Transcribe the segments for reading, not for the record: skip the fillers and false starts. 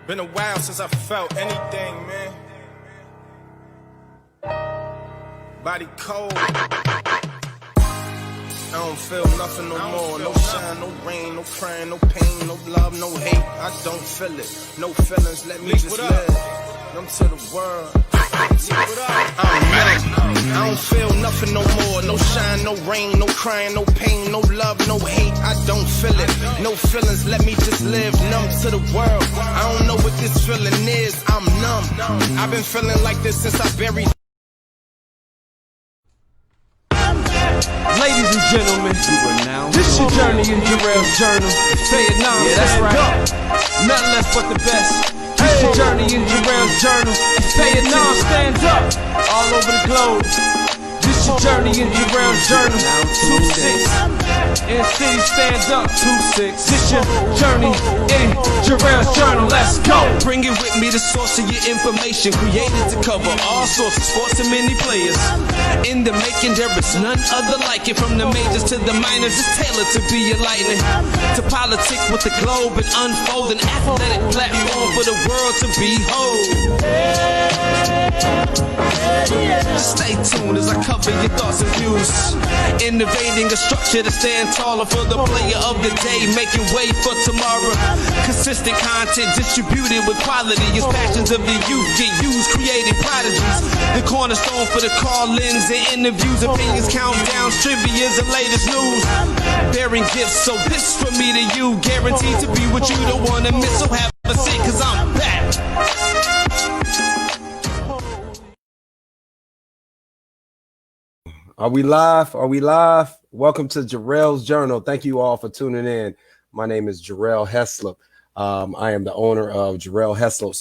Been a while since I felt anything, man. Body cold. I don't feel nothing no more. No shine, no rain, no crying, no pain, no love, no hate. I don't feel it. No feelings, let me just live. Them to the world. I'm numb. I don't feel nothing no more. No shine, no rain, no crying, no pain, no love, no hate. I don't feel it. No feelings, let me just live. Numb to the world. I don't know what this feeling is. I'm numb. I've been feeling like this since I buried. Ladies and gentlemen, this your journey in Jarrell's journal. Say it now, yeah, that's right. Nothing less but the best. This your journey in Jarrell's journal. Say it now, stand up. All over the globe. This your journey in Jarrell's journal. 2-6. In city, stand up. 2-6. This your journey in Jarrell's journal. Let's go. Bring it with me, the source of your information. Created to cover all sorts of sports and many players. In the making, there is none other like it. From the majors to the minors, it's tailored to be enlightening. To politic with the globe and unfold an athletic platform for the world to behold. Just stay tuned as I cover your thoughts and views. Innovating a structure to stand taller for the player of the day, making way for tomorrow. Consistent content distributed with quality as passions of the youth get used, creating prodigies. The cornerstone for the call-ins and interviews, opinions, countdowns, trivia's the latest news. Bearing gifts, so this from me to you, guaranteed to be what you don't want to miss. So have a seat, cause I'm back. Are we live? Are we live? Welcome to Jarrell's Journal. Thank you all for tuning in. My name is Jarrell Heslop. I am the owner of Jarrell Heslop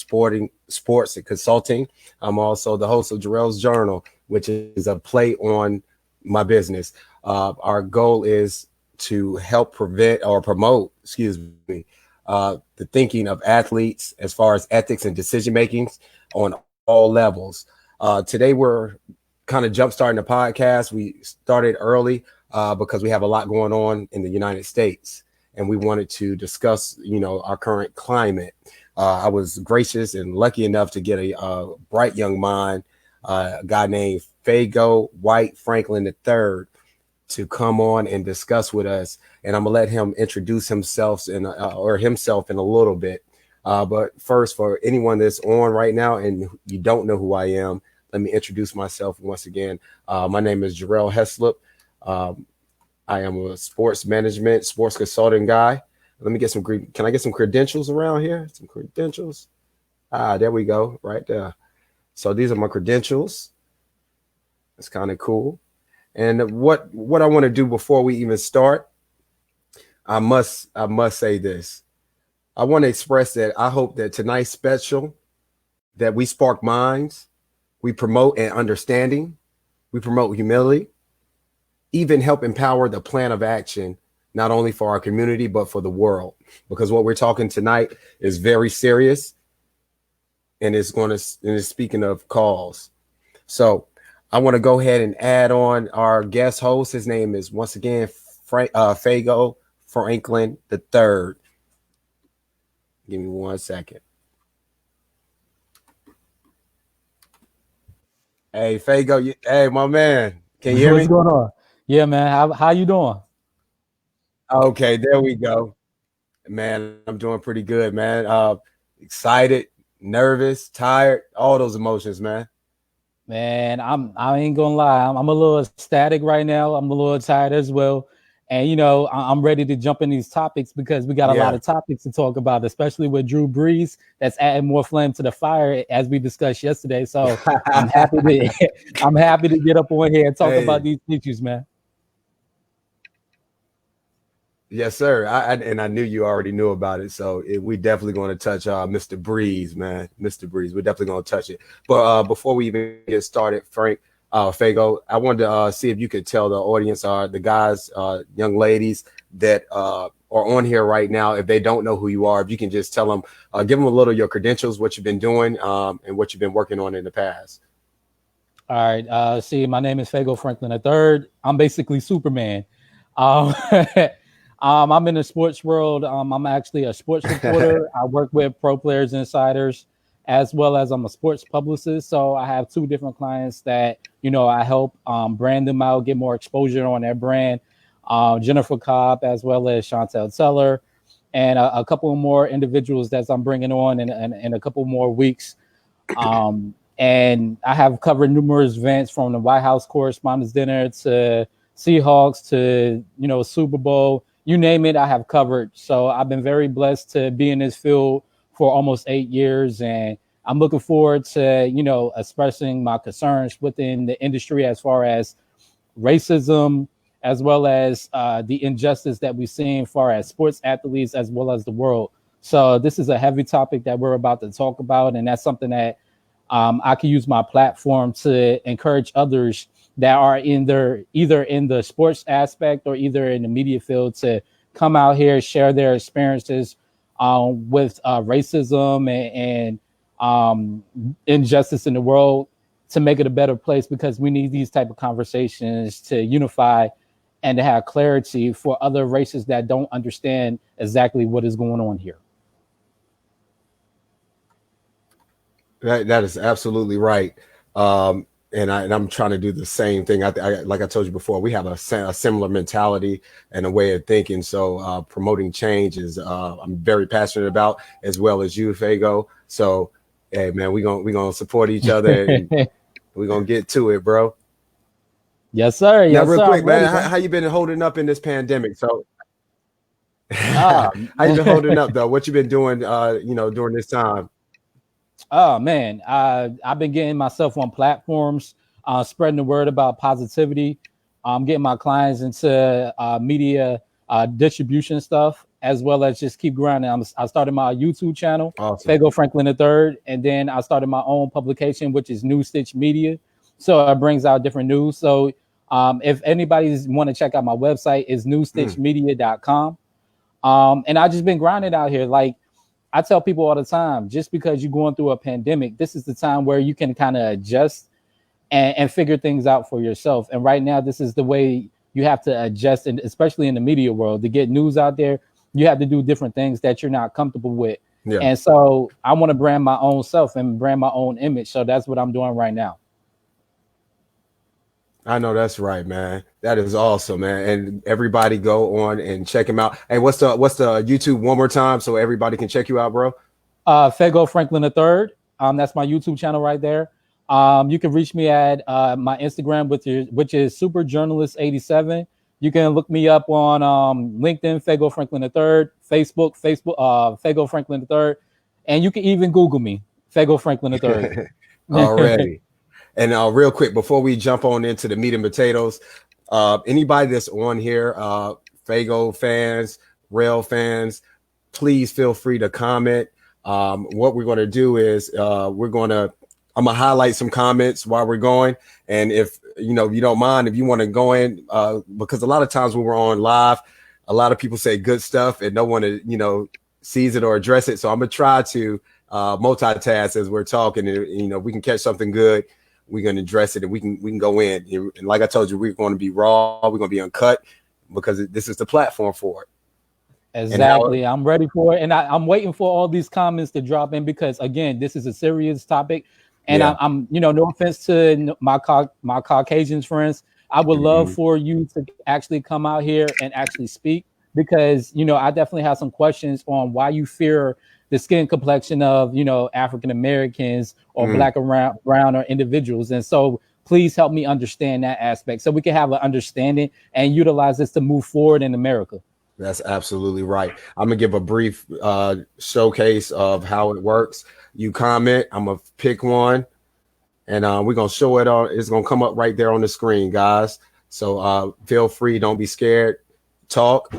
Sports and Consulting. I'm also the host of Jarrell's Journal, which is a play on my business. Our goal is to help promote, the thinking of athletes as far as ethics and decision making on all levels. Today we're kind of jump-starting the podcast. We started early because we have a lot going on in the United States, and we wanted to discuss, our current climate. I was gracious and lucky enough to get a bright young mind, a guy named Fago Franklin III, to come on and discuss with us. And I'm gonna let him introduce himself in a little bit. But first, for anyone that's on right now and you don't know who I am, let me introduce myself once again. My name is Jarrell Heslop. I am a sports consulting guy. Let me get some. Can I get some credentials around here? Some credentials. There we go, right there. So these are my credentials. It's kind of cool. And what I want to do before we even start, I must say this. I want to express that I hope that tonight's special, that we spark minds. We promote an understanding. We promote humility, even help empower the plan of action, not only for our community, but for the world. Because what we're talking tonight is very serious, and it's speaking of cause. So I want to go ahead and add on our guest host. His name is, once again, Fago Franklin III. Give me 1 second. Hey, Fago, hey, my man, can you hear me? What's going on? Yeah, man. How you doing? Okay, there we go. Man, I'm doing pretty good, man. Excited, nervous, tired, all those emotions, man. Man, I ain't gonna lie. I'm a little ecstatic right now. I'm a little tired as well. And I'm ready to jump in these topics because we got a lot of topics to talk about, especially with Drew Brees. That's adding more flame to the fire, as we discussed yesterday. So I'm happy to get up on here and talk about these issues, man. Yes, sir. I knew you already knew about it. So we definitely going to touch Mr. Brees, man. Mr. Brees. We're definitely going to touch it. But before we even get started, Fago, I wanted to see if you could tell the audience, the guys, young ladies that are on here right now, if they don't know who you are, if you can just tell them, give them a little of your credentials, what you've been doing, and what you've been working on in the past. All right. My name is Fago Franklin III. I'm basically Superman. I'm in the sports world. I'm actually a sports reporter. I work with Pro Players Insiders, as well as I'm a sports publicist. So I have two different clients that, I help brand them out, get more exposure on their brand. Jennifer Cobb, as well as Chantel Teller, and a couple more individuals that I'm bringing on in a couple more weeks. And I have covered numerous events, from the White House Correspondents' Dinner to Seahawks to, Super Bowl. You name it, I have covered. So I've been very blessed to be in this field for almost 8 years. And I'm looking forward to, expressing my concerns within the industry as far as racism, as well as the injustice that we've seen as far as sports athletes, as well as the world. So this is a heavy topic that we're about to talk about. And that's something that I can use my platform to encourage others that are either in the sports aspect or either in the media field to come out here, share their experiences with racism and injustice in the world, to make it a better place, because we need these type of conversations to unify and to have clarity for other races that don't understand exactly what is going on here. That is absolutely right. And I'm trying to do the same thing. Like I told you before, we have a similar mentality and a way of thinking. So promoting change is I'm very passionate about, as well as you, Fago. So hey, man, we're gonna support each other and we're gonna get to it, bro. Yes, sir. Now, Yes, real sir. quick, man, how you been holding up in this pandemic? So how you been holding up though? What you been doing during this time? Oh man, I've been getting myself on platforms, spreading the word about positivity. Getting my clients into media distribution stuff, as well as just keep grinding. I started my YouTube channel, Awesome. Fago Franklin III, and then I started my own publication, which is New Stitch Media. So it brings out different news. So if anybody's want to check out my website, is newstitchmedia.com. And I just been grinding out here. Like I tell people all the time, just because you're going through a pandemic, this is the time where you can kind of adjust and figure things out for yourself. And right now, this is the way you have to adjust, and especially in the media world, to get news out there, you have to do different things that you're not comfortable with. Yeah. And so I want to brand my own self and brand my own image. So that's what I'm doing right now. I know that's right, man. That is awesome, man. And everybody go on and check him out. Hey, what's the YouTube one more time so everybody can check you out, bro? Fago Franklin III. That's my YouTube channel right there. You can reach me at my Instagram, which is superjournalist87. You can look me up on LinkedIn, Fago Franklin III, Facebook, Fago Franklin III, and you can even Google me, Fago Franklin III. Already. And real quick, before we jump on into the meat and potatoes, anybody that's on here, Fago fans, Rail fans, please feel free to comment. What we're going to do is I'm going to highlight some comments while we're going. And if you don't mind, if you want to go in, because a lot of times when we're on live, a lot of people say good stuff and no one sees it or address it. So I'm going to try to multitask as we're talking, and we can catch something good. We're going to address it and we can go in. And like I told you, we're going to be raw. We're going to be uncut because this is the platform for it. Exactly. I'm ready for it. And I'm waiting for all these comments to drop in because, again, this is a serious topic. And I'm no offense to my Caucasian friends. I would love for you to actually come out here and actually speak because, I definitely have some questions on why you fear the skin complexion of, African Americans or black or brown or individuals. And so please help me understand that aspect so we can have an understanding and utilize this to move forward in America. That's absolutely right. I'm going to give a brief showcase of how it works. You comment, I'm going to pick one, and we're going to show it on. It's going to come up right there on the screen, guys. So feel free. Don't be scared. Talk.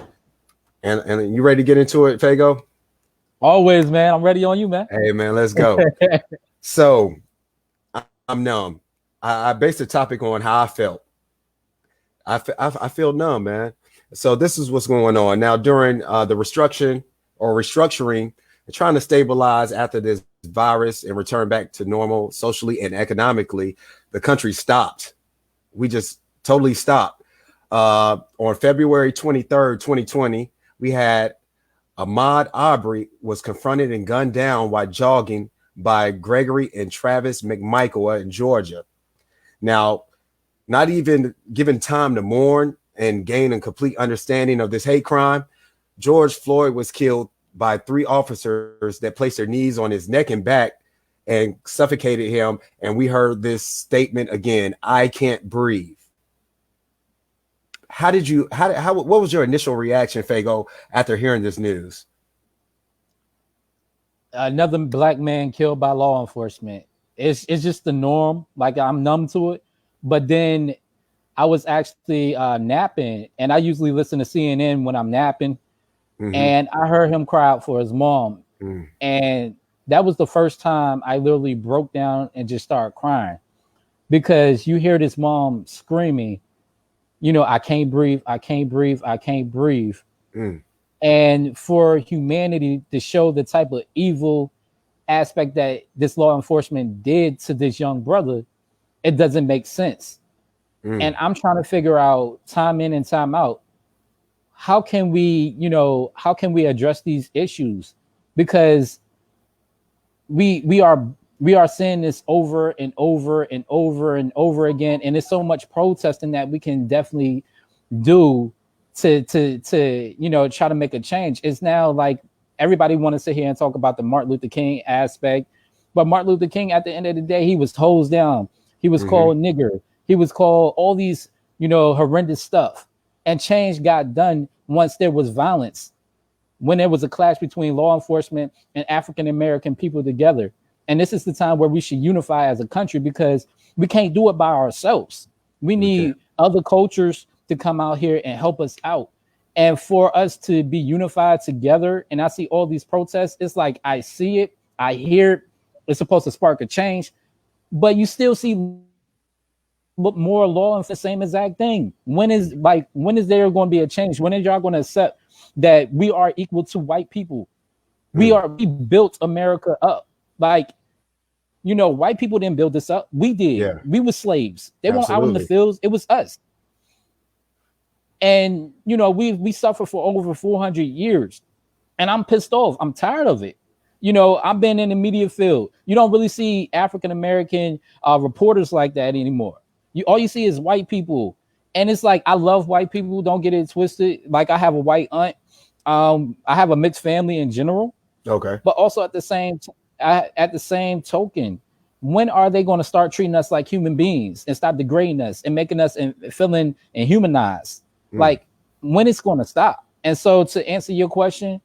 And you ready to get into it, Fago? Always, man. I'm ready on you, man. Hey, man, let's go. So I'm numb. I based the topic on how I felt. I feel numb, man. So this is what's going on now during the restructuring, and trying to stabilize after this virus and return back to normal socially and economically. The country stopped. We just totally stopped. On February 23rd, 2020, we had Ahmaud Arbery was confronted and gunned down while jogging by Gregory and Travis McMichael in Georgia. Now, not even given time to mourn and gain a complete understanding of this hate crime, George Floyd was killed by 3 officers that placed their knees on his neck and back and suffocated him. And we heard this statement again, "I can't breathe." What was your initial reaction, Fago, after hearing this news? Another black man killed by law enforcement. It's just the norm. Like, I'm numb to it. But then I was actually napping, and I usually listen to CNN when I'm napping. Mm-hmm. And I heard him cry out for his mom. Mm. And that was the first time I literally broke down and just started crying, because you hear this mom screaming, you know, "I can't breathe, I can't breathe, I can't breathe." Mm. And for humanity to show the type of evil aspect that this law enforcement did to this young brother, it doesn't make sense. Mm. And I'm trying to figure out, time in and time out, how can we address these issues? Because we are seeing this over and over and over and over again, and there's so much protesting that we can definitely do to try to make a change. It's now like everybody want to sit here and talk about the Martin Luther King aspect, but Martin Luther King, at the end of the day, he was hosed down, he was called nigger, he was called all these horrendous stuff, and change got done once there was violence, when there was a clash between law enforcement and African American people together. And this is the time where we should unify as a country, because we can't do it by ourselves. We need other cultures to come out here and help us out. And for us to be unified together, and I see all these protests, it's like I see it, I hear it, it's supposed to spark a change, but you still see more law and the same exact thing. When is there going to be a change? When is y'all going to accept that we are equal to white people? We built America up. Like, white people didn't build this up. We did. Yeah. We were slaves. They weren't out in the fields. It was us. And, we suffered for over 400 years. And I'm pissed off. I'm tired of it. I've been in the media field. You don't really see African-American reporters like that anymore. All you see is white people. And it's like, I love white people. Don't get it twisted. Like, I have a white aunt. I have a mixed family in general. Okay. But also at the same token, when are they going to start treating us like human beings and stop degrading us and making us feeling inhumanized? Like, when it's going to stop? And so, to answer your question,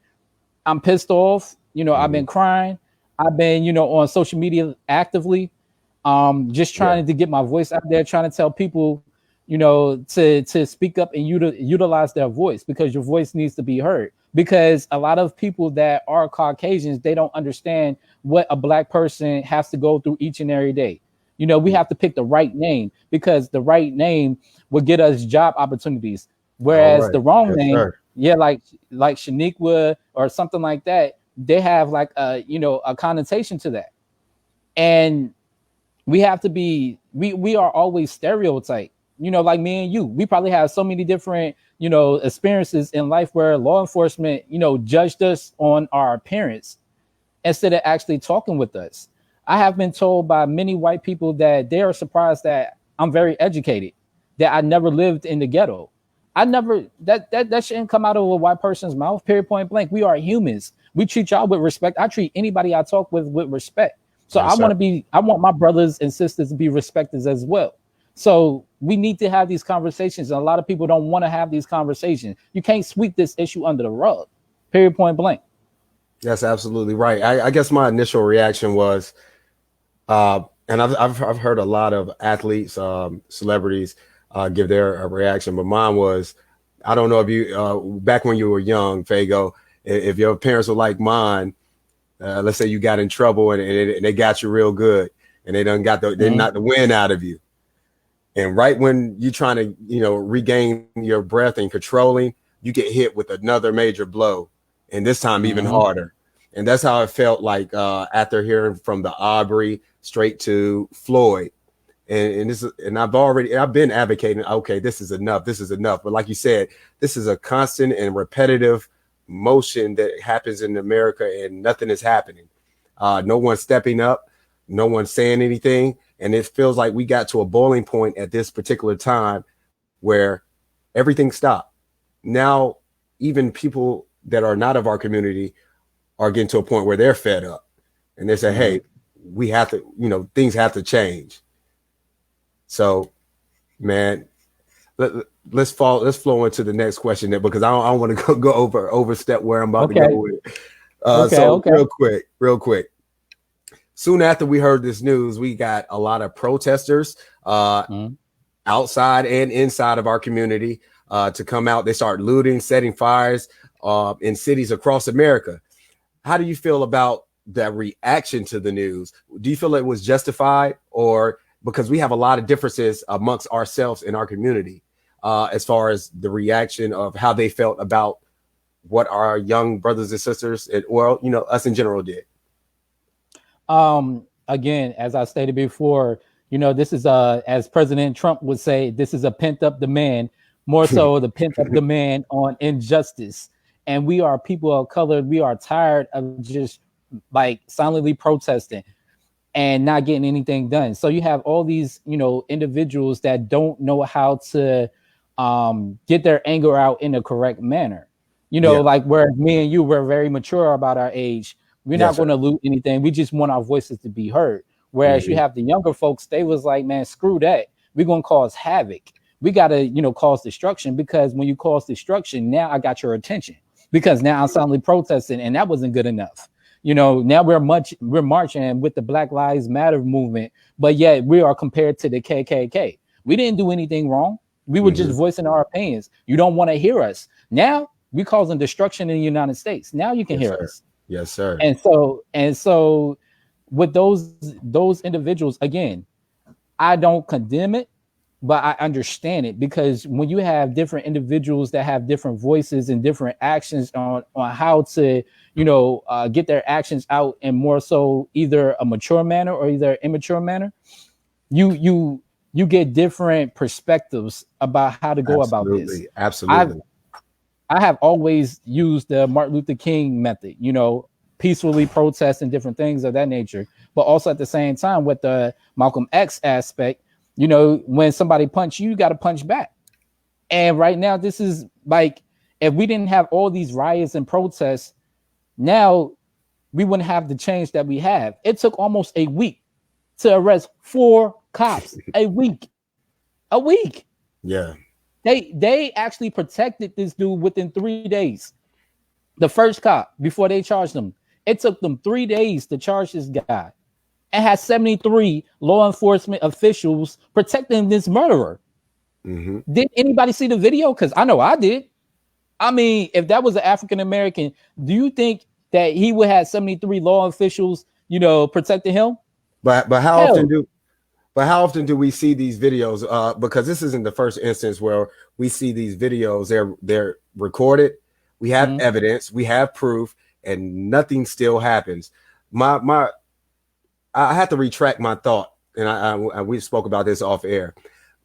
I'm pissed off. I've been crying. I've been, on social media actively, just trying to get my voice out there, trying to tell people, to speak up and utilize their voice, because your voice needs to be heard. Because a lot of people that are Caucasians, they don't understand what a black person has to go through each and every day. We have to pick the right name, because the right name will get us job opportunities. Whereas the wrong name, like Shaniqua or something like that, they have like a connotation to that. And we have to be, we are always stereotyped. Like me and you, we probably have so many different, experiences in life where law enforcement, judged us on our appearance instead of actually talking with us. I have been told by many white people that they are surprised that I'm very educated, that I never lived in the ghetto. That shouldn't come out of a white person's mouth, period, point blank. We are humans. We treat y'all with respect. I treat anybody I talk with respect. So I want my brothers and sisters to be respected as well. So we need to have these conversations. And a lot of people don't want to have these conversations. You can't sweep this issue under the rug, period, point blank. That's absolutely right. I guess my initial reaction was, and I've heard a lot of athletes, celebrities give their reaction, but mine was, I don't know if you, back when you were young, Fago, if your parents were like mine, let's say you got in trouble and they got you real good, and they done got they knocked the wind out of you. And right when you're trying to, regain your breath and controlling, you get hit with another major blow, and this time even harder. And that's how it felt like after hearing from the Aubrey straight to Floyd. And I've been advocating, okay, this is enough. But like you said, this is a constant and repetitive motion that happens in America and nothing is happening. No one's stepping up, no one's saying anything, and it feels like we got to a boiling point at this particular time where everything stopped. Now, even people that are not of our community are getting to a point where they're fed up, and they say, "Hey, we have to, things have to change." So, man, let's flow into the next question there, because I don't want to go overstep where I'm about to go with it. Real quick. Soon after we heard this news, we got a lot of protesters outside and inside of our community to come out. They start looting, setting fires in cities across America. How do you feel about that reaction to the news? Do you feel it was justified, or because we have a lot of differences amongst ourselves in our community as far as the reaction of how they felt about what our young brothers and sisters, us in general did? Again, as I stated before, this is as President Trump would say, this is a pent up demand, more so the pent up demand on injustice. And we are people of color. We are tired of just like silently protesting and not getting anything done. So you have all these, individuals that don't know how to get their anger out in a correct manner. Like where me and you were very mature about our age. We're not going to loot anything. We just want our voices to be heard. Whereas you have the younger folks, they was like, man, screw that. We're going to cause havoc. We got to, cause destruction, because when you cause destruction, now I got your attention, because now I'm silently protesting, and that wasn't good enough. Now we're marching with the Black Lives Matter movement, but yet we are compared to the KKK. We didn't do anything wrong. We were just voicing our opinions. You don't want to hear us. Now we're causing destruction in the United States. Now you can hear us. Yes, sir. And so with those individuals, again, I don't condemn it, but I understand it, because when you have different individuals that have different voices and different actions on how to, get their actions out in more so either a mature manner or either an immature manner, you get different perspectives about how to go about this. Absolutely. I have always used the Martin Luther King method, peacefully protest and different things of that nature, but also at the same time with the Malcolm X aspect, when somebody punch you, you got to punch back. And right now, this is like, if we didn't have all these riots and protests, now we wouldn't have the change that we have. It took almost a week to arrest 4 cops. A week. Yeah. They actually protected this dude within 3 days. The first cop, before they charged him, it took them 3 days to charge this guy, and had 73 law enforcement officials protecting this murderer. Did anybody see the video? Because I know I did. I mean, if that was an African American, do you think that he would have 73 law officials, protecting him? But how often do we see these videos? Because this isn't the first instance where we see these videos. They're recorded. We have evidence. We have proof, and nothing still happens. I have to retract my thought, and we spoke about this off air.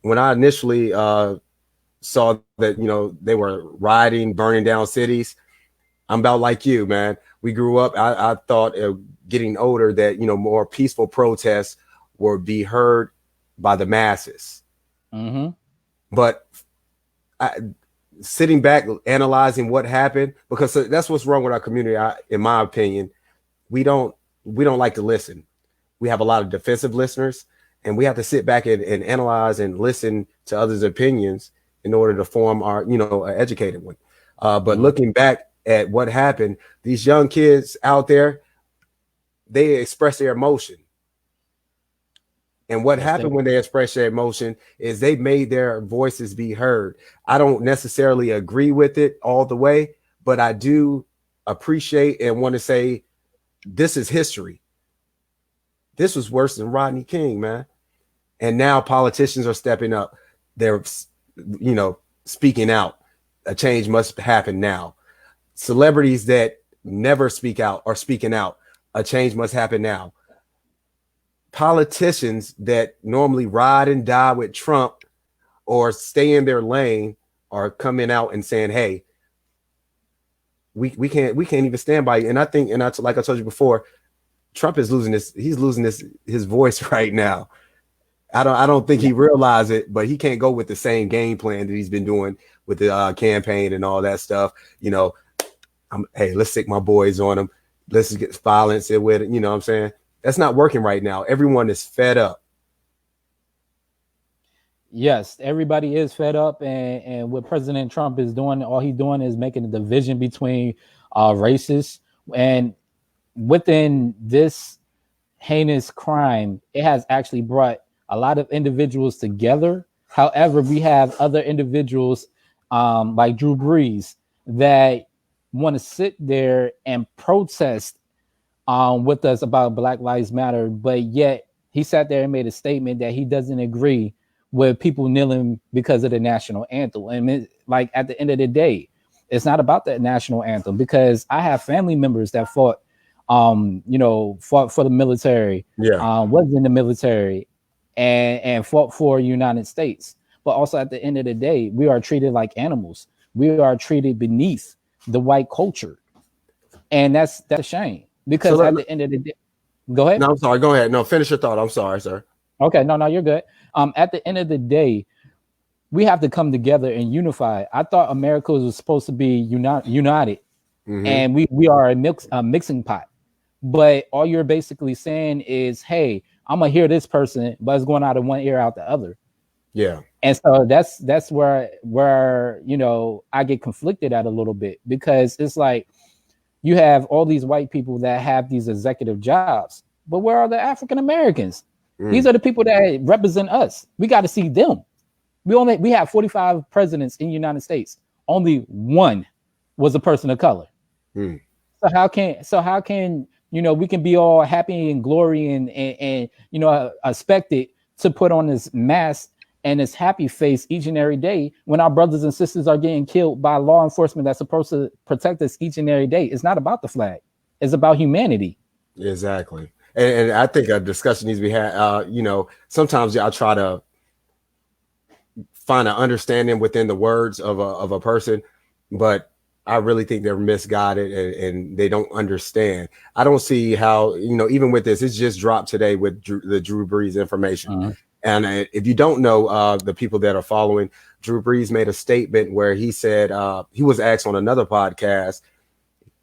When I initially saw that they were rioting, burning down cities, I'm about like you, man. We grew up. I thought, getting older, that more peaceful protests would be heard by the masses. But sitting back, analyzing what happened, because that's what's wrong with our community. In my opinion, we don't like to listen. We have a lot of defensive listeners, and we have to sit back and analyze and listen to others' opinions in order to form our, an educated one. But looking back at what happened, these young kids out there, they express their emotion. And what happened when they express their emotion is they made their voices be heard. I don't necessarily agree with it all the way, but I do appreciate and want to say this is history. This was worse than Rodney King, man. And now politicians are stepping up. They're, speaking out. A change must happen now. Celebrities that never speak out are speaking out. A change must happen now. Politicians that normally ride and die with Trump or stay in their lane are coming out and saying, hey, we can't even stand by you. And I think, like I told you before, Trump is losing his voice right now. I don't think he realized it, but he can't go with the same game plan that he's been doing with the campaign and all that stuff. You know, hey, let's stick my boys on him. Let's get violence with it. You know what I'm saying? That's not working right now. Everyone is fed up. Yes, everybody is fed up, and what President Trump is doing, all he's doing is making a division between races. And within this heinous crime, it has actually brought a lot of individuals together. However, we have other individuals like Drew Brees that want to sit there and protest with us about Black Lives Matter, but yet he sat there and made a statement that he doesn't agree with people kneeling because of the national anthem. And like at the end of the day, it's not about that national anthem, because I have family members that fought for the military, was in the military and fought for United States. But also at the end of the day, we are treated like animals. We are treated beneath the white culture. And that's a shame, because at the end of the day, go ahead. No, I'm sorry. Go ahead. No, finish your thought. I'm sorry, sir. Okay, no, you're good. At the end of the day, we have to come together and unify. I thought America was supposed to be united, and we are a mixing pot. But all you're basically saying is, hey, I'm gonna hear this person, but it's going out of one ear, out the other. Yeah. And so that's where I get conflicted at a little bit, because it's like you have all these white people that have these executive jobs, but where are the African Americans? These are the people that represent us. We got to see them. We have 45 presidents in the United States. Only one was a person of color. So how can we can be all happy and glory and expected to put on this mask and this happy face each and every day when our brothers and sisters are getting killed by law enforcement that's supposed to protect us each and every day? It's not about the flag. It's about humanity. Exactly. And I think a discussion needs to be had. Sometimes I try to find an understanding within the words of a person, but I really think they're misguided and they don't understand. I don't see how, even with this, it's just dropped today with the Drew Brees information. And if you don't know, the people that are following, Drew Brees made a statement where he said he was asked on another podcast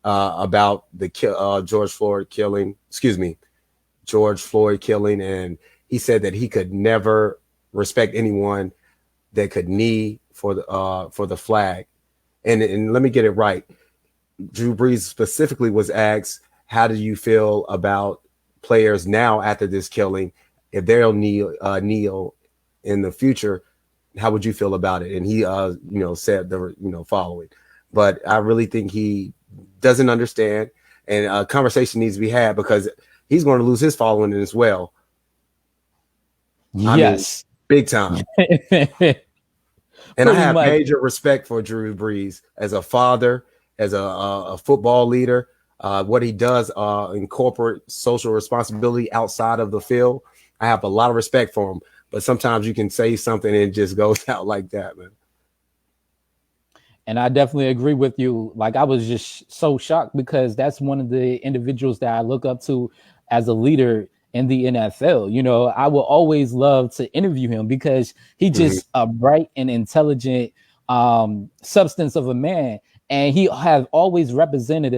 about the George Floyd killing, and he said that he could never respect anyone that could knee for the flag. And let me get it right. Drew Brees specifically was asked, how do you feel about players now after this killing? If they'll kneel in the future, how would you feel about it? And he said the following. But I really think he doesn't understand, and a conversation needs to be had, because he's going to lose his following as well. Yes. Big time. And I have major respect for Drew Brees as a father, as a football leader, what he does in corporate social responsibility outside of the field. I have a lot of respect for him, but sometimes you can say something and it just goes out like that, man. And I definitely agree with you. Like, I was just so shocked, because that's one of the individuals that I look up to as a leader in the NFL. I will always love to interview him, because he just a bright and intelligent substance of a man. And he have always represented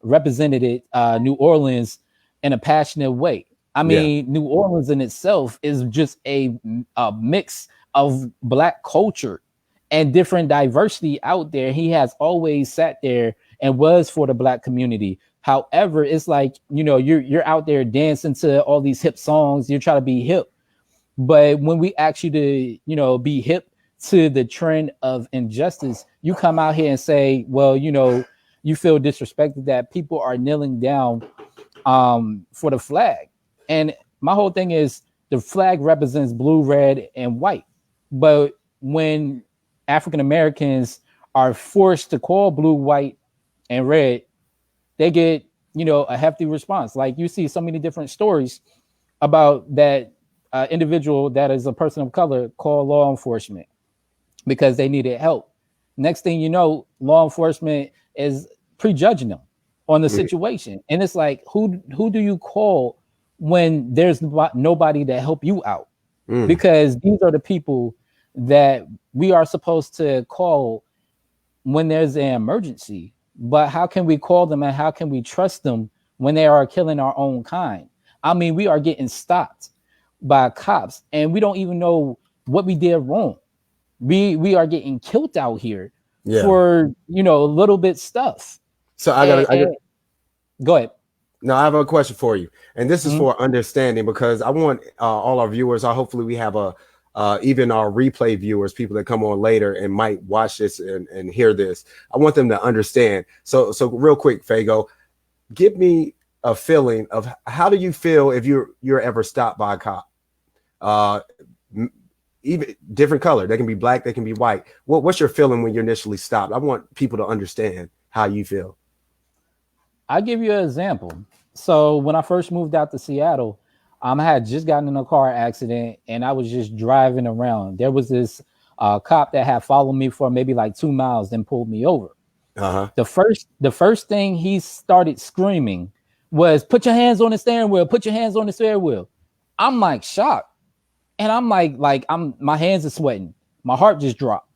New Orleans in a passionate way. I mean, New Orleans in itself is just a mix of Black culture and different diversity out there. He has always sat there and was for the Black community. However, it's like, you're out there dancing to all these hip songs. You're trying to be hip. But when we ask you to, be hip to the trend of injustice, you come out here and say, well, you feel disrespected that people are kneeling down for the flag. And my whole thing is, the flag represents blue, red, and white. But when African Americans are forced to call blue, white, and red, they get, a hefty response. Like, you see so many different stories about that individual that is a person of color call law enforcement because they needed help. Next thing you know, law enforcement is prejudging them on the situation. And it's like, who do you call when there's nobody to help you out? Because these are the people that we are supposed to call when there's an emergency. But how can we call them and how can we trust them when they are killing our own kind? I mean, we are getting stopped by cops and we don't even know what we did wrong. We are getting killed out here for, you know, a little bit stuff. So I gotta go ahead. No, I have a question for you, and this is for understanding, because I want all our viewers. Hopefully, we have even our replay viewers, people that come on later and might watch this and hear this. I want them to understand. So real quick, Fago, give me a feeling of how do you feel if you're ever stopped by a cop? Even different color. They can be black, they can be white. What's your feeling when you're initially stopped? I want people to understand how you feel. I'll give you an example. So when I first moved out to Seattle, I had just gotten in a car accident and I was just driving around. There was this cop that had followed me for maybe like 2 miles, then pulled me over. The first thing he started screaming was, "Put your hands on the steering wheel, put your hands on the steering wheel." I'm like shocked. And I'm like my hands are sweating. My heart just dropped.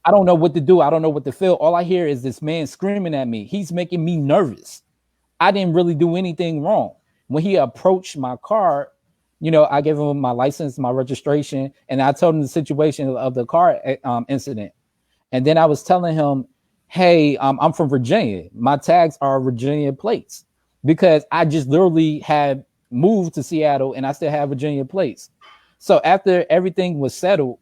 I don't know what to do. I don't know what to feel. All I hear is this man screaming at me. He's making me nervous. I didn't really do anything wrong. When he approached my car, you know, I gave him my license, my registration, and I told him the situation of the car incident. And then I was telling him, hey, I'm from Virginia. My tags are Virginia plates because I just literally had moved to Seattle and I still have Virginia plates. So after everything was settled,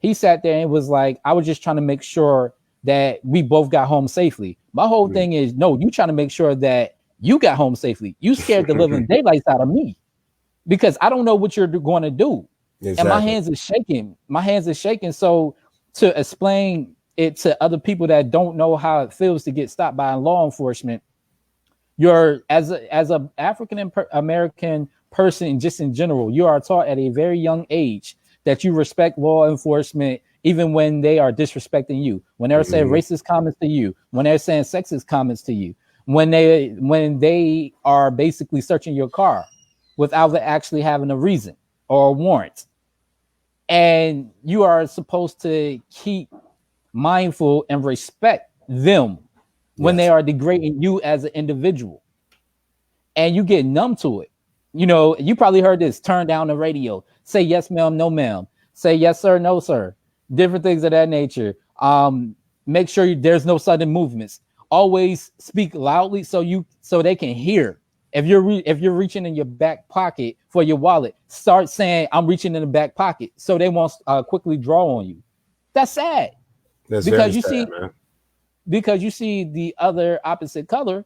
he sat there and was like, I was just trying to make sure that we both got home safely. My whole thing is, no, you trying to make sure that you got home safely. You scared the living daylights out of me because I don't know what you're going to do. Exactly. And my hands are shaking. My hands are shaking. So to explain it to other people that don't know how it feels to get stopped by law enforcement, you're as a African American person, just in general, you are taught at a very young age that you respect law enforcement, even when they are disrespecting you, when they're saying racist comments to you, when they're saying sexist comments to you, when they are basically searching your car without actually having a reason or a warrant. And you are supposed to keep mindful and respect them when they are degrading you as an individual. And you get numb to it. You know, you probably heard this: turn down the radio, say yes, ma'am, no, ma'am, say yes, sir, no, sir, different things of that nature. Make sure there's no sudden movements. Always speak loudly so they can hear. If you're reaching in your back pocket for your wallet, start saying, I'm reaching in the back pocket, so they won't quickly draw on you. That's sad. That's because you see the other opposite color,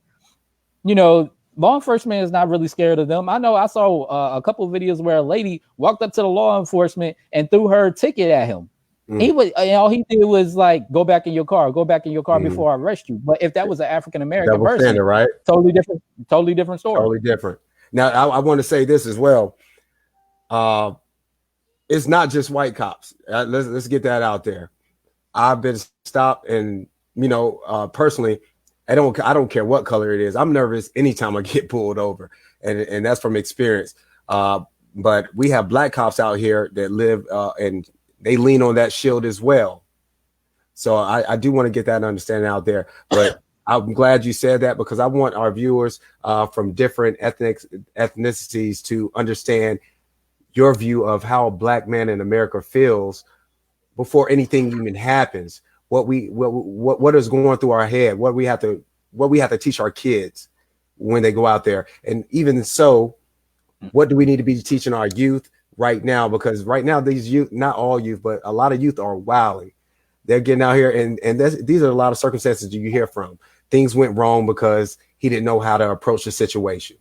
you know, law enforcement is not really scared of them. I know I saw a couple of videos where a lady walked up to the law enforcement and threw her ticket at him. All he did was like, go back in your car before I arrest you. But if that was an African American person, standard, right? Totally different story. Totally different. Now I want to say this as well. It's not just white cops. Let's get that out there. I've been stopped, and you know, personally, I don't care what color it is. I'm nervous anytime I get pulled over, and that's from experience. But we have black cops out here that live and they lean on that shield as well. So I do want to get that understanding out there. But I'm glad you said that, because I want our viewers from different ethnicities to understand your view of how a black man in America feels before anything even happens. What is going through our head, what we have to teach our kids when they go out there. And even so, what do we need to be teaching our youth right now? Because right now, these youth, not all youth, but a lot of youth are wilding. They're getting out here, and these are a lot of circumstances you hear from. Things went wrong because he didn't know how to approach the situation.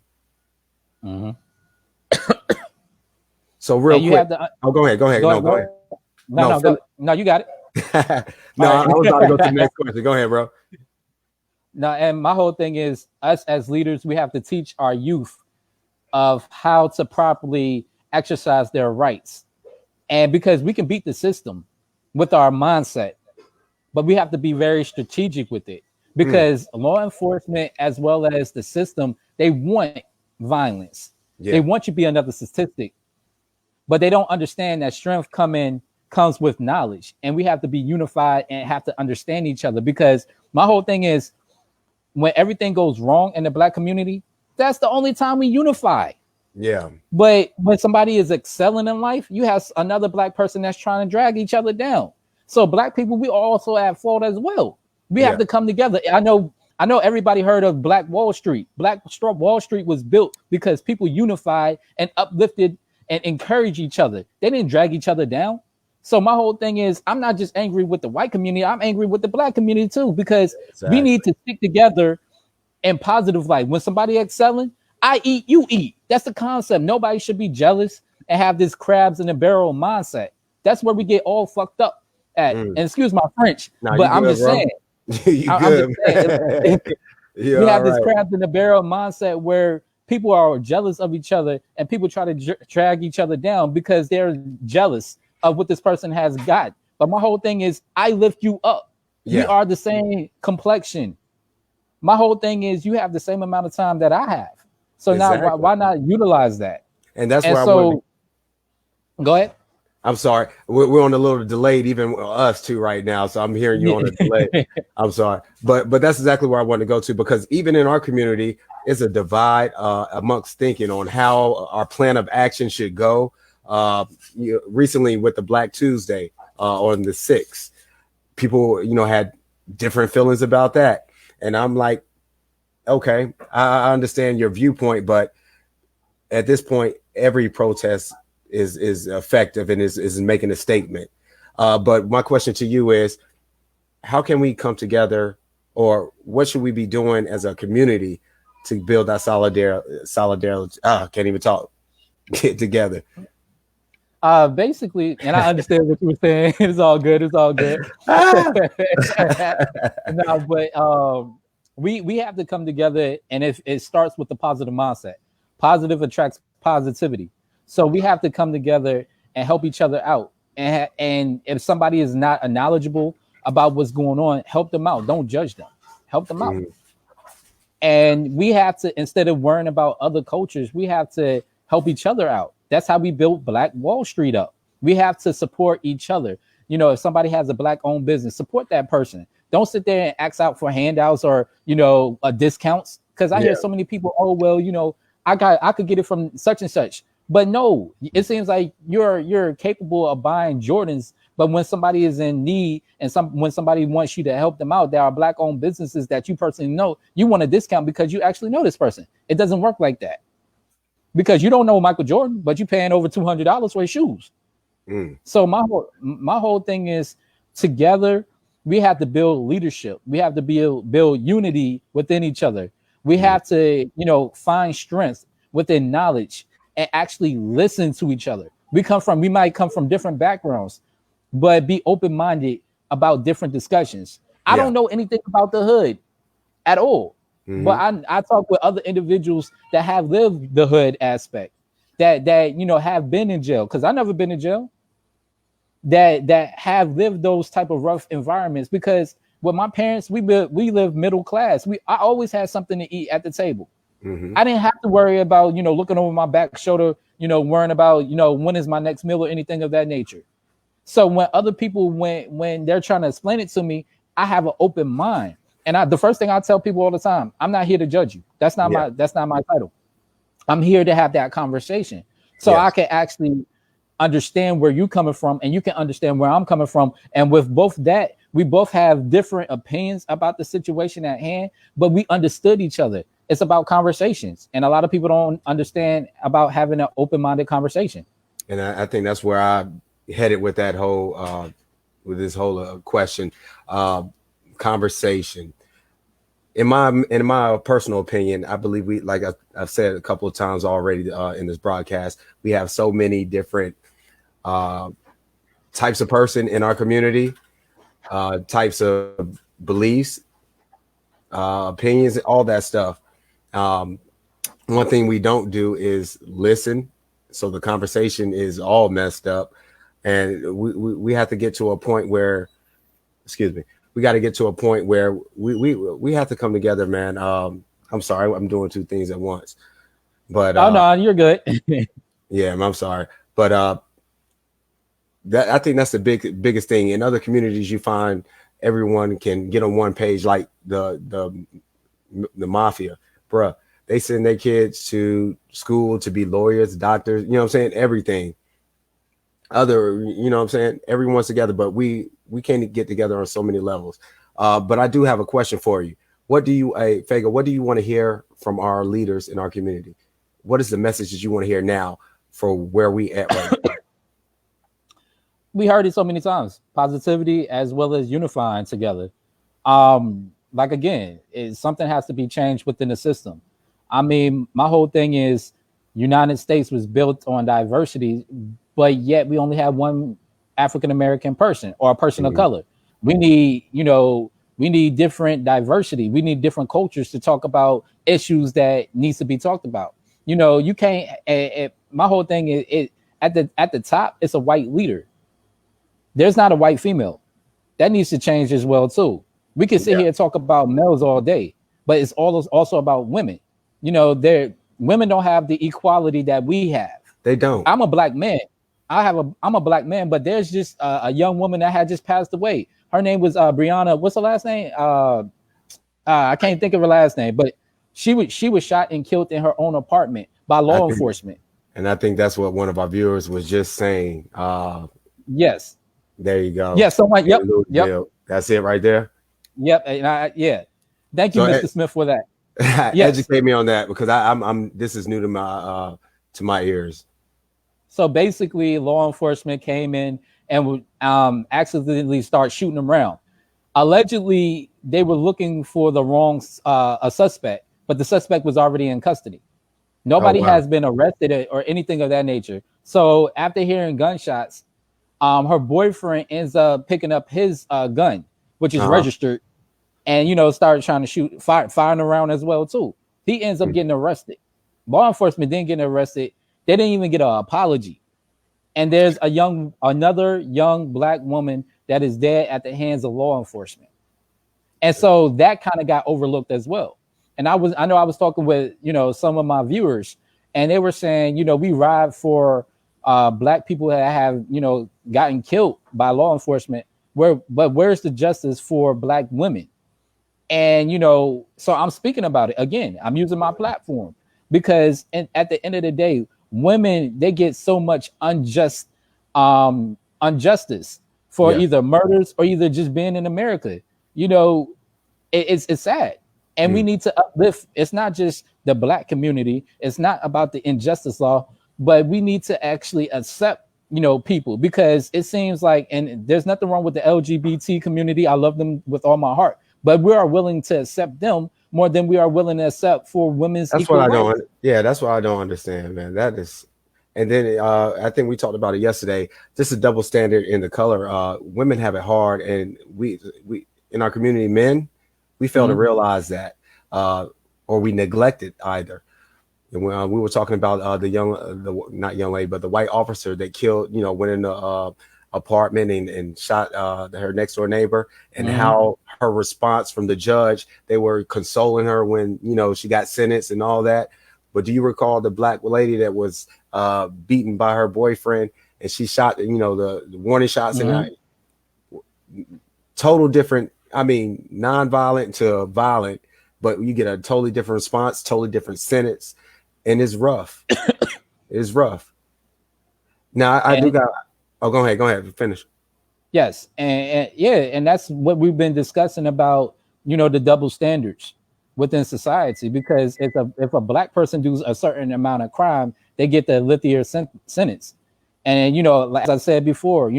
So real quick. Go ahead. Go ahead. No, you got it. No, I was about to go to the next question. Go ahead, bro. No, and my whole thing is, us as leaders, we have to teach our youth of how to properly exercise their rights. And because we can beat the system with our mindset, but we have to be very strategic with it. because law enforcement as well as the system, they want violence. They want you to be another statistic, but they don't understand that strength comes with knowledge, and we have to be unified and have to understand each other. Because my whole thing is, when everything goes wrong in the Black community, that's the only time we unify. Yeah. But when somebody is excelling in life, you have another Black person that's trying to drag each other down. So Black people, we also at fault as well. We have to come together. I know everybody heard of Black Wall Street. Wall Street was built because people unified and uplifted and encouraged each other. They didn't drag each other down. So my whole thing is, I'm not just angry with the white community, I'm angry with the Black community too, because we need to stick together in positive light. When somebody excelling, I eat, you eat. That's the concept. Nobody should be jealous and have this crabs in a barrel mindset. That's where we get all fucked up at. And excuse my French, but I'm just saying. We have this crabs in the barrel mindset where people are jealous of each other and people try to drag each other down because they're jealous of what this person has got. But my whole thing is, I lift you up. We are the same complexion. My whole thing is, you have the same amount of time that I have. So now why not utilize that? And that's where go ahead. I'm sorry. We're on a little delayed, even us too right now. So I'm hearing you on a delay. I'm sorry. But that's exactly where I want to go to, because even in our community, it's a divide amongst thinking on how our plan of action should go. Recently with the Black Tuesday on the 6th, people, had different feelings about that. And I'm like, okay, I understand your viewpoint, but at this point, every protest is effective and is making a statement. But my question to you is, how can we come together, or what should we be doing as a community to build that solidarity? Can't even talk. Get together. Basically, and I understand what you were saying. It's all good. No, but we have to come together, and it starts with the positive mindset. Positive attracts positivity. So we have to come together and help each other out. And if somebody is not knowledgeable about what's going on, help them out. Don't judge them. Help them out. And we have to, instead of worrying about other cultures, we have to help each other out. That's how we built Black Wall Street up. We have to support each other. If somebody has a Black-owned business, support that person. Don't sit there and ask out for handouts or, discounts. Because I hear so many people, I could get it from such and such. But no, it seems like you're capable of buying Jordans, but when somebody is in need and when somebody wants you to help them out, there are Black-owned businesses that you personally know, you want a discount because you actually know this person. It doesn't work like that. Because you don't know Michael Jordan, but you're paying over $200 for his shoes. So my whole thing is, together we have to build leadership. We have to build unity within each other. We have to, find strength within knowledge and actually listen to each other. We might come from different backgrounds, but be open-minded about different discussions. I don't know anything about the hood at all. But I talk with other individuals that have lived the hood aspect, that have been in jail, because I've never been in jail, that have lived those type of rough environments. Because with my parents, we live middle class. I always had something to eat at the table. I didn't have to worry about looking over my back shoulder, worrying about when is my next meal or anything of that nature. So when other people, when they're trying to explain it to me, I have an open mind. And the first thing I tell people all the time, I'm not here to judge you. That's not my title. I'm here to have that conversation. So I can actually understand where you're coming from and you can understand where I'm coming from. And with both that, we both have different opinions about the situation at hand, but we understood each other. It's about conversations. And a lot of people don't understand about having an open-minded conversation. And I think that's where I headed with that whole, with this whole question, conversation. In my personal opinion, I believe we, like I've said a couple of times already in this broadcast, we have so many different types of person in our community, types of beliefs, opinions, all that stuff. One thing we don't do is listen. So the conversation is all messed up. And we have to get to a point where, we got to get to a point where we have to come together, man. I'm sorry, I'm doing two things at once, but oh no, you're good. yeah, I'm sorry, but that I think that's the biggest thing. In other communities, you find everyone can get on one page, like the mafia, bruh. They send their kids to school to be lawyers, doctors, you know what I'm saying? Everything. You know what I'm saying? Everyone's together, but we can't get together on so many levels. But I do have a question for you. Fago, what do you want to hear from our leaders in our community? What is the message that you want to hear now for where we at right now? We heard it so many times. Positivity as well as unifying together. Like again, something has to be changed within the system. I mean, my whole thing is United States was built on diversity, but yet we only have one African American person or a person of color. We need different diversity. We need different cultures to talk about issues that needs to be talked about. You can't. My whole thing is at the top, it's a white leader. There's not a white female. That needs to change as well too. We can sit here and talk about males all day, but it's also about women. Women don't have the equality that we have. They don't. I'm a black man. I'm a black man, but there's just a young woman that had just passed away. Her name was Brianna. What's her last name? I can't think of her last name, but she was shot and killed in her own apartment by law enforcement. And I think that's what one of our viewers was just saying. Yes. There you go. Yeah. Someone. Yep. That's it right there. Yep. And thank you, Mr. Smith, for that. Yes. Educate me on that, because I'm this is new to my ears. So basically, law enforcement came in and would accidentally start shooting them around. Allegedly, they were looking for the wrong a suspect, but the suspect was already in custody. Nobody has been arrested or anything of that nature. So after hearing gunshots, her boyfriend ends up picking up his gun, which is registered, and started trying to firing around as well too. He ends up getting arrested. Law enforcement didn't get arrested. They didn't even get an apology. And there's another young black woman that is dead at the hands of law enforcement. And so that kind of got overlooked as well. And I know I was talking with some of my viewers, and they were saying, we ride for black people that have gotten killed by law enforcement. But where's the justice for black women? And so I'm speaking about it again. I'm using my platform because at the end of the day, women, they get so much injustice for either murders or either just being in America. It's sad. And we need to uplift. It's not just the black community. It's not about the injustice law, but we need to actually accept, people, because it seems like, and there's nothing wrong with the LGBT community. I love them with all my heart, but we are willing to accept them more than we are willing to accept for women's. That's what I don't. Yeah, that's what I don't understand, man. That is, and then I think we talked about it yesterday. Just a double standard in the color. Women have it hard, and we in our community, men, we fail to realize that, or we neglect it either. And when we were talking about not young lady, but the white officer that killed, went in the apartment and shot her next door neighbor, and how her response from the judge, they were consoling her when she got sentenced and all that. But do you recall the black lady that was beaten by her boyfriend, and she shot the warning shots and total different, I mean, non-violent to violent, but you get a totally different response, totally different sentence, and it's rough. It's rough. Now I do got. Oh, go ahead, finish. Yes, and that's what we've been discussing about, the double standards within society. Because if a black person does a certain amount of crime, they get the lengthier sentence. And as I said before,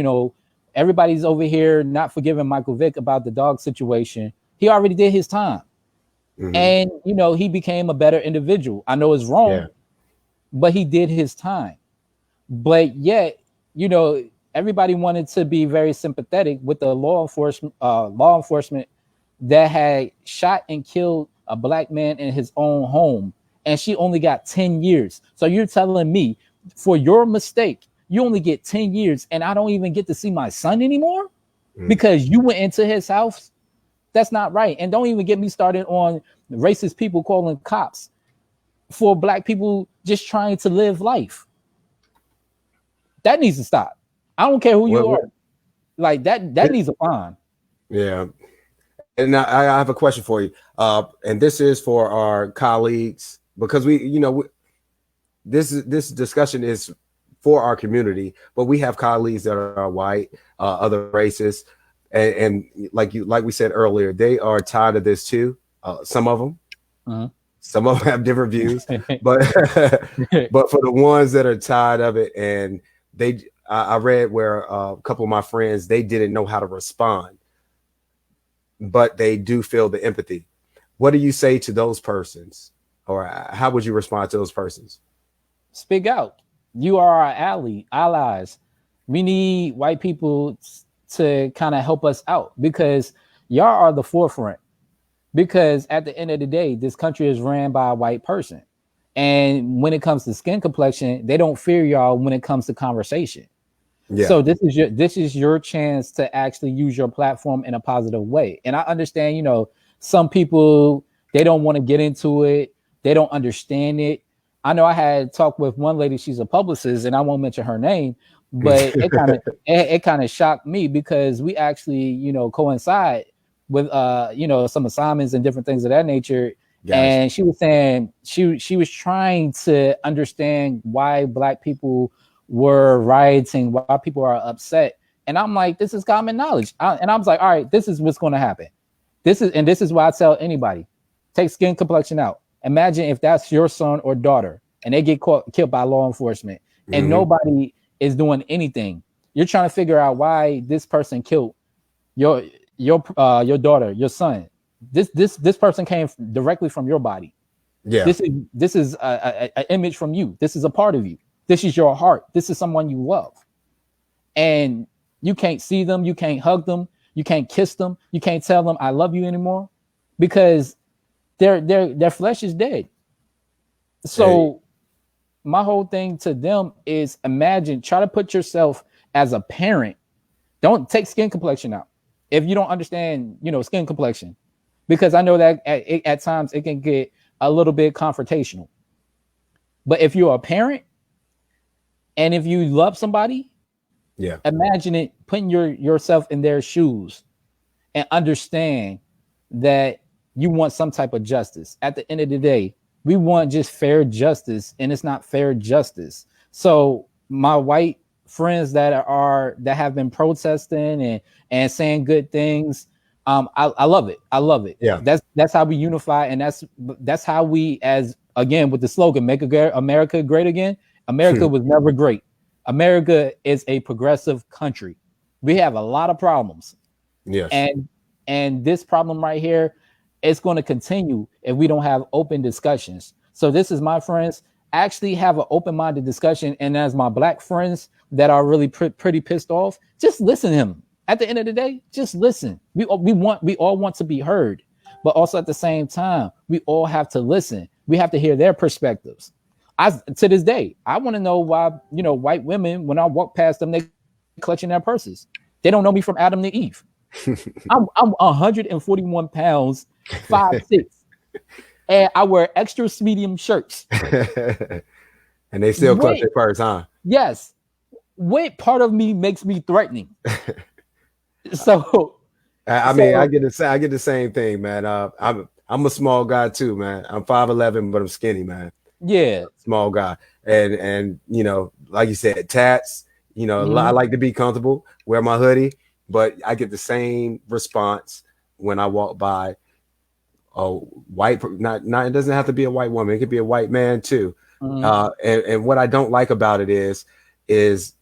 everybody's over here not forgiving Michael Vick about the dog situation. He already did his time, and he became a better individual. I know it's wrong, but he did his time. But yet, everybody wanted to be very sympathetic with the law enforcement that had shot and killed a black man in his own home, and she only got 10 years. So you're telling me for your mistake, you only get 10 years, and I don't even get to see my son anymore because you went into his house That's not right. And don't even get me started on racist people calling cops for black people just trying to live life. That needs to stop. I don't care who you are. Like that needs a fine. Yeah. And I have a question for you. And this is for our colleagues, because this discussion is for our community, but we have colleagues that are white, other races, and like we said earlier, they are tired of this too. Some of them, some of them have different views, but but for the ones that are tired of it, and I read where a couple of my friends, they didn't know how to respond, but they do feel the empathy. What do you say to those persons, or how would you respond to those persons? Speak out. You are our allies. We need white people to kind of help us out, because y'all are the forefront. Because at the end of the day, this country is ran by a white person. And when it comes to skin complexion, they don't fear y'all when it comes to conversation. Yeah. So this is your chance to actually use your platform in a positive way. And I understand, some people, they don't want to get into it. They don't understand it. I know I had talked with one lady, she's a publicist, and I won't mention her name, but it kind of shocked me, because we actually, coincide with some assignments and different things of that nature. Gotcha. And she was saying she was trying to understand why Black people were rioting, why people are upset. And I'm like, this is common knowledge. And I was like, all right, this is what's going to happen. This is why I tell anybody, take skin complexion out. Imagine if that's your son or daughter and they get killed by law enforcement, and nobody is doing anything. You're trying to figure out why this person killed your daughter, your son. This person came directly from your body. Yeah. This is an image from you. This is a part of you. This is your heart. This is someone you love. And you can't see them, you can't hug them, you can't kiss them, you can't tell them I love you anymore, because their flesh is dead. So my whole thing to them is, imagine, try to put yourself as a parent. Don't take skin complexion out if you don't understand, skin complexion, because I know that at times it can get a little bit confrontational. But if you're a parent and if you love somebody, imagine it, putting yourself in their shoes and understand that you want some type of justice. At the end of the day, we want just fair justice, and it's not fair justice. So my white friends that have been protesting and saying good things, I love it. I love it. Yeah, that's how we unify, and that's how we, as again with the slogan, make America great again. America was never great. America is a progressive country. We have a lot of problems. Yes, and this problem right here, it's going to continue if we don't have open discussions. So this is my friends, actually have an open-minded discussion. And as my Black friends that are really pretty pissed off, just listen to him. At the end of the day, just listen. We all want to be heard, but also at the same time, we all have to listen. We have to hear their perspectives. To this day, I want to know why, white women, when I walk past them, they clutching their purses. They don't know me from Adam to Eve. I'm 141 pounds, 5'6", and I wear extra medium shirts. And they still clutch their purse, huh? Yes. What part of me makes me threatening? So I mean, I get the same thing, man. I'm a small guy too, man. I'm 5'11", but I'm skinny, man. Yeah, small guy, and like you said, tats. I like to be comfortable, wear my hoodie, but I get the same response when I walk by a white, not it doesn't have to be a white woman, it could be a white man too. And what I don't like about it is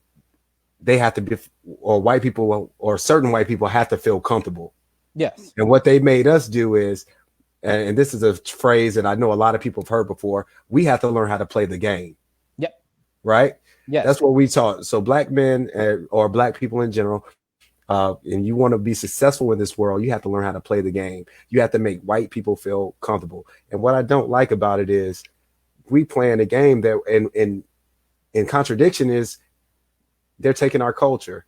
they have to be, or white people, or certain white people have to feel comfortable. Yes. And what they made us do is, and this is a phrase that I know a lot of people have heard before, we have to learn how to play the game. Yep. Right? Yes. That's what we taught. So Black men or Black people in general, and you want to be successful in this world, you have to learn how to play the game. You have to make white people feel comfortable. And what I don't like about it is we playing a game that in contradiction is they're taking our culture.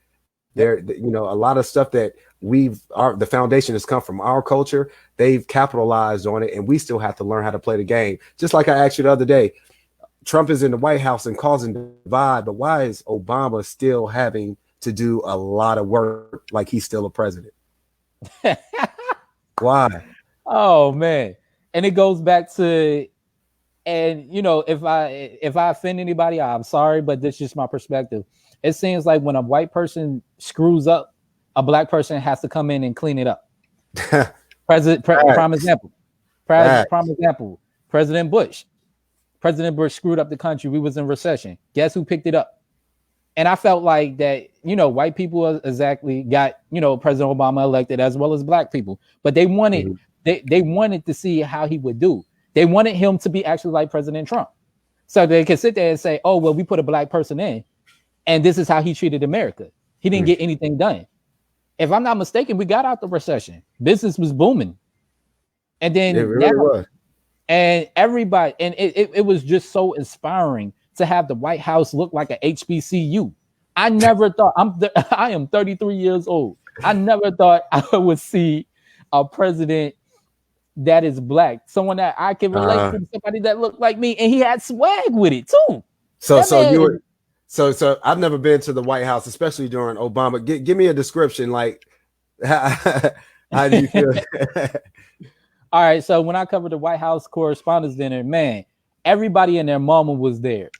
They're, a lot of stuff that the foundation has come from our culture. They've capitalized on it, and we still have to learn how to play the game. Just like I asked you the other day, Trump is in the White House and causing divide, but why is Obama still having to do a lot of work like he's still a president? Why? Oh man. And it goes back to, and you know, if I offend anybody, I'm sorry, but this is just my perspective. It seems like when a white person screws up, a black person has to come in and clean it up. Prime example. President Bush. President Bush screwed up the country. We was in recession. Guess who picked it up? And I felt like that, you know, white people exactly got, you know, President Obama elected, as well as black people. But they wanted they wanted to see how he would do. They wanted him to be actually like President Trump. So they could sit there and say, oh, well, we put a black person in, and this is how he treated America. He didn't get anything done. If I'm not mistaken, we got out the recession. Business was booming. And then it really was. And everybody, and it was just so inspiring to have the White House look like a HBCU. I never thought, I am 33 years old. I never thought I would see a president that is black, someone that I can relate to, somebody that looked like me, and he had swag with it too. So I've never been to the White House, especially during Obama. Give me a description, like how do you feel? All right, so when I covered the White House Correspondents' Dinner, man, everybody and their mama was there.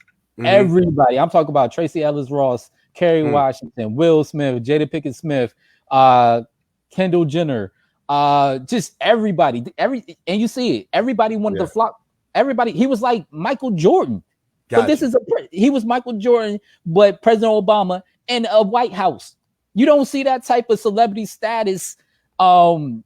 Everybody. I'm talking about Tracy Ellis Ross, Kerry Washington, Will Smith, Jada Pinkett Smith, Kendall Jenner, just everybody. And you see it. Everybody wanted to flock. Everybody. He was like Michael Jordan. Gotcha. But this is he was Michael Jordan, but President Obama in a White House. You don't see that type of celebrity status in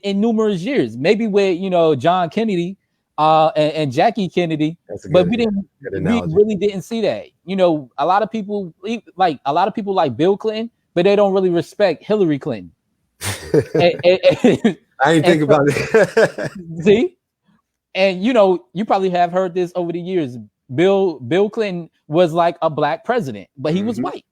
numerous years. Maybe with, you know, John Kennedy and Jackie Kennedy, but we really didn't see that. You know, a lot of people like Bill Clinton, but they don't really respect Hillary Clinton. I ain't think about it. See, and you know, you probably have heard this over the years. Bill Clinton was like a black president, but he was white.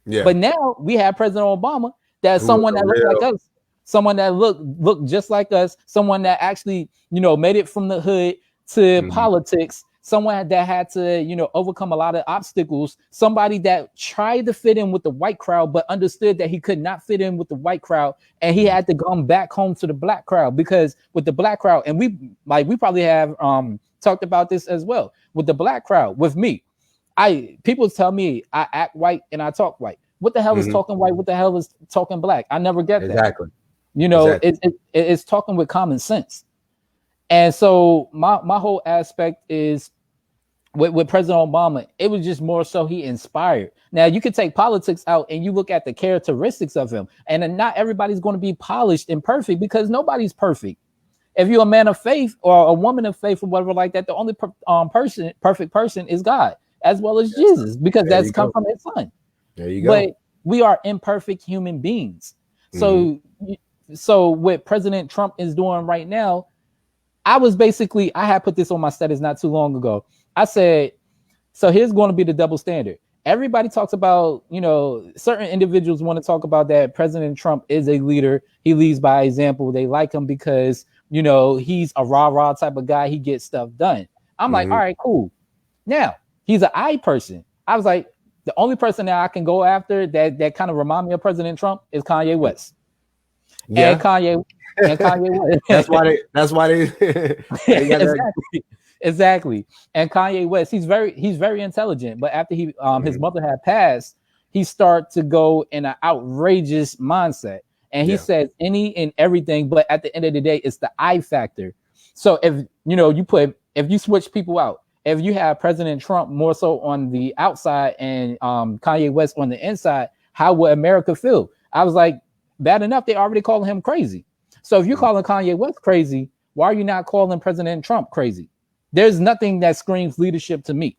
Yeah. But now we have President Obama, that's someone that looked like us. Someone that looked just like us, someone that actually, you know, made it from the hood to politics, someone that had to, you know, overcome a lot of obstacles, somebody that tried to fit in with the white crowd, but understood that he could not fit in with the white crowd. And he had to come back home to the black crowd, because with the black crowd, and we probably have talked about this as well, with the black crowd, with me, people tell me I act white and I talk white. What the hell is talking white? What the hell is talking black? I never get that. Exactly. You know, it's talking with common sense. And so my whole aspect is with President Obama, it was just more so he inspired. Now, you could take politics out and you look at the characteristics of him, and not everybody's going to be polished and perfect, because nobody's perfect. If you're a man of faith or a woman of faith or whatever like that, the only perfect person is God, as well as Jesus, because that's come from his son. There you go. But we are imperfect human beings. So what President Trump is doing right now, I had put this on my status not too long ago. I said, so here's going to be the double standard. Everybody talks about, you know, certain individuals want to talk about that President Trump is a leader. He leads by example. They like him because, you know, he's a rah-rah type of guy. He gets stuff done. I'm like, all right, cool. Now, he's an I person. I was like, the only person that I can go after that kind of remind me of President Trump is Kanye West. Yeah. And Kanye West. that's why they exactly. And Kanye West, he's very intelligent, but after his mother had passed, he started to go in an outrageous mindset. And he says any and everything, but at the end of the day, it's the I factor. So if you switch people out, if you have President Trump more so on the outside and Kanye West on the inside, how would America feel? I was like, bad enough, they already calling him crazy. So if you're calling Kanye West crazy, why are you not calling President Trump crazy? There's nothing that screams leadership to me,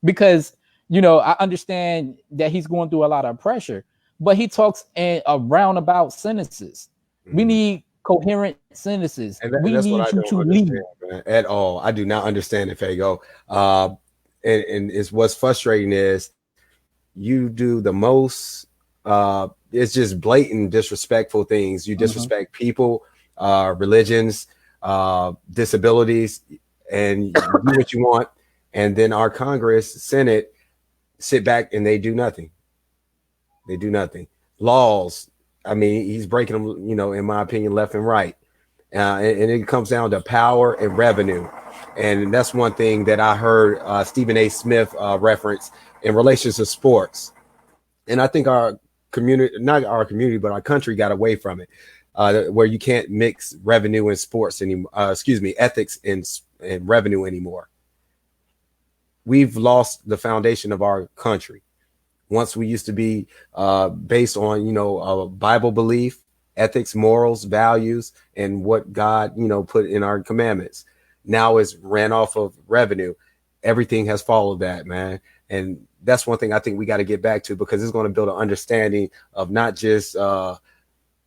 because, you know, I understand that he's going through a lot of pressure, but he talks in a roundabout sentences. We need coherent sentences. We need you to lead. At all. I do not understand it, Fago. And it's what's frustrating is you do the most it's just blatant disrespectful things. You disrespect people, religions, disabilities, and you do what you want. And then our Congress, Senate sit back and they do nothing. They do nothing. Laws, I mean, he's breaking them, in my opinion, left and right. And it comes down to power and revenue. And that's one thing that I heard Stephen A. Smith reference in relation to sports. And I think our community, not our community, but our country got away from it, where you can't mix revenue and sports anymore. Ethics and revenue anymore. We've lost the foundation of our country. Once we used to be based on, Bible belief, ethics, morals, values, and what God, put in our commandments. Now it's ran off of revenue. Everything has followed that, man. And that's one thing I think we got to get back to, because it's going to build an understanding of not just us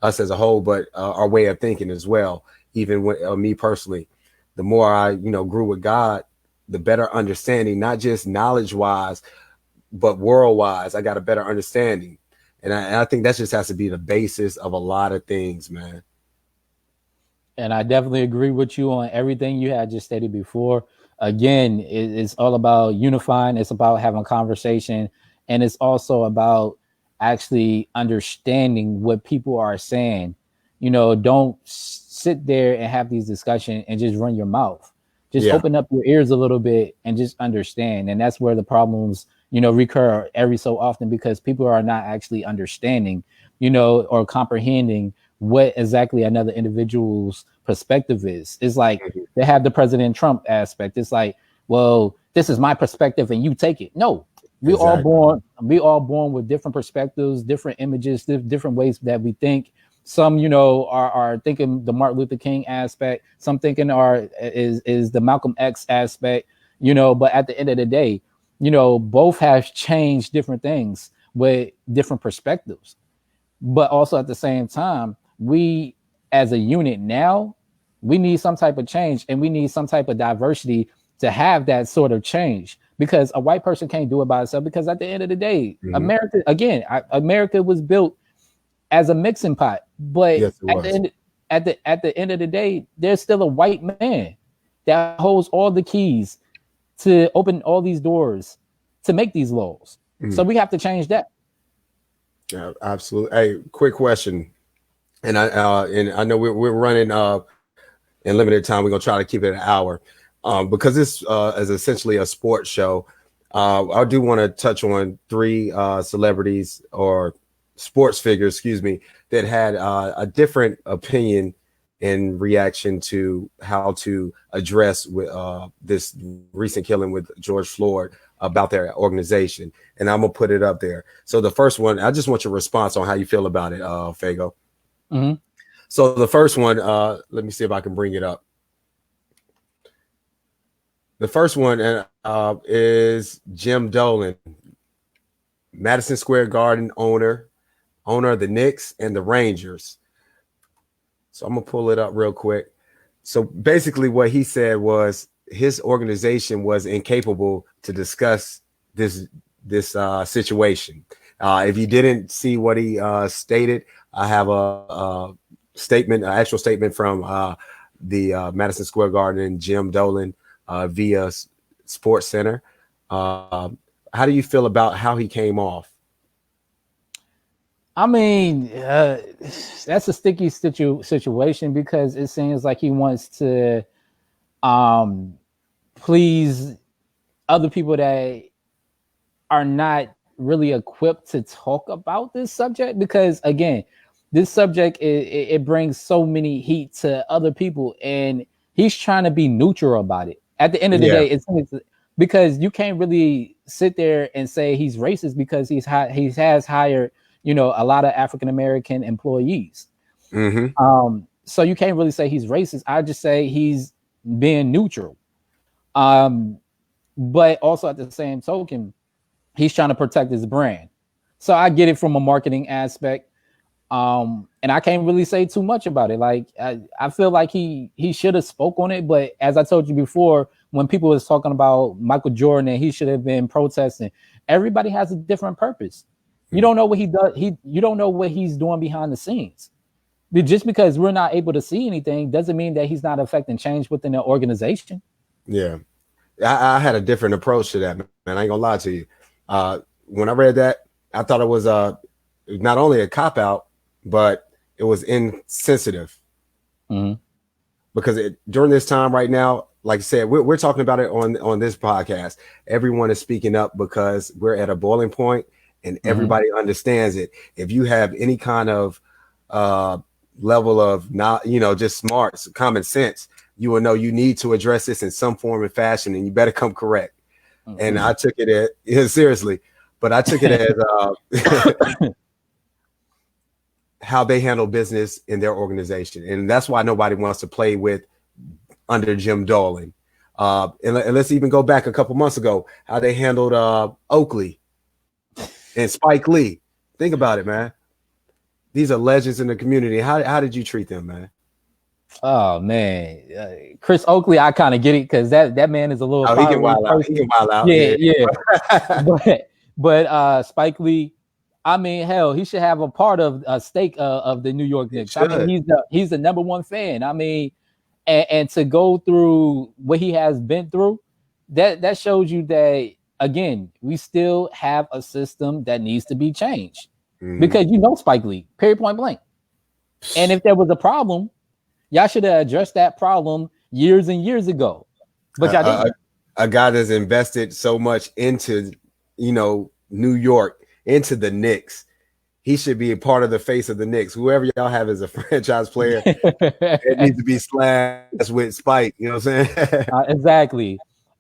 as a whole, but our way of thinking as well. Even with me personally, the more I, grew with God, the better understanding, not just knowledge wise, but world wise, I got a better understanding. And I think that just has to be the basis of a lot of things, man. And I definitely agree with you on everything you had just stated before. Again, it's all about unifying. It's about having a conversation. And it's also about actually understanding what people are saying. Don't sit there and have these discussions and just run your mouth. Just open up your ears a little bit and just understand. And that's where the problems, recur every so often, because people are not actually understanding, or comprehending what exactly another individual's perspective is. It's like they have the President Trump aspect. It's like, well, this is my perspective and you take it. No, we all born with different perspectives, different images, different ways that we think. Some, are thinking the Martin Luther King aspect. Some thinking is the Malcolm X aspect, but at the end of the day, both have changed different things with different perspectives. But also at the same time, we as a unit now, we need some type of change, and we need some type of diversity to have that sort of change, because a white person can't do it by itself. Because at the end of the day, America was built as a mixing pot, but Yes, at the end of the day, there's still a white man that holds all the keys to open all these doors to make these laws. So we have to change that. Yeah, absolutely. Hey, quick question, and I know we're running in limited time. We're gonna try to keep it an hour, because this is essentially a sports show. I do want to touch on 3 celebrities or sports figures, that had a different opinion in reaction to how to address with this recent killing with George Floyd about their organization. And I'm gonna put it up there. So the first one, I just want your response on how you feel about it, Fago. So the first one, let me see if I can bring it up. The first one is Jim Dolan, Madison Square Garden owner of the Knicks and the Rangers. So I'm gonna pull it up real quick. So basically what he said was his organization was incapable to discuss this situation. If you didn't see what he stated, I have a statement, an actual statement from the Madison Square Garden and Jim Dolan via Sports Center. How do you feel about how he came off? I mean, that's a sticky situation, because it seems like he wants to please other people that are not really equipped to talk about this subject. Because again, this subject it brings so many heat to other people, and he's trying to be neutral about it. At the end of the day, it's because you can't really sit there and say he's racist, because he has hired a lot of African American employees. So you can't really say he's racist. I just say he's being neutral. But also at the same token, he's trying to protect his brand. So I get it from a marketing aspect. And I can't really say too much about it. Like I feel like he should have spoke on it, but as I told you before, when people was talking about Michael Jordan and he should have been protesting, everybody has a different purpose. You don't know what he does. You don't know what he's doing behind the scenes. But just because we're not able to see anything doesn't mean that he's not affecting change within the organization. Yeah. I had a different approach to that, man. I ain't gonna lie to you. When I read that, I thought it was not only a cop out, but it was insensitive. Mm-hmm. Because during this time right now, like I said, we're talking about it on this podcast. Everyone is speaking up because we're at a boiling point, and everybody understands it. If you have any kind of level of not, just smarts, common sense, you will know you need to address this in some form and fashion, and you better come correct. And I took it as seriously, but I took it as how they handle business in their organization. And that's why nobody wants to play with under Jim Dolan. And let's even go back a couple months ago, how they handled Oakley and Spike Lee. Think about it, man. These are legends in the community. How did you treat them, man? Oh man, Chris Oakley, I kind of get it because that man is a little. He can wild out. He can wild out. Yeah. but Spike Lee, I mean, hell, he should have a part of a stake of the New York Knicks. I mean, he's the number one fan. I mean, and to go through what he has been through, that shows you that again, we still have a system that needs to be changed because Spike Lee, period, point blank. And if there was a problem, y'all should have addressed that problem years and years ago. But y'all didn't. A guy that's invested so much into, New York, into the Knicks. He should be a part of the face of the Knicks. Whoever y'all have as a franchise player, it needs to be slashed with Spike. You know what I'm saying? Exactly.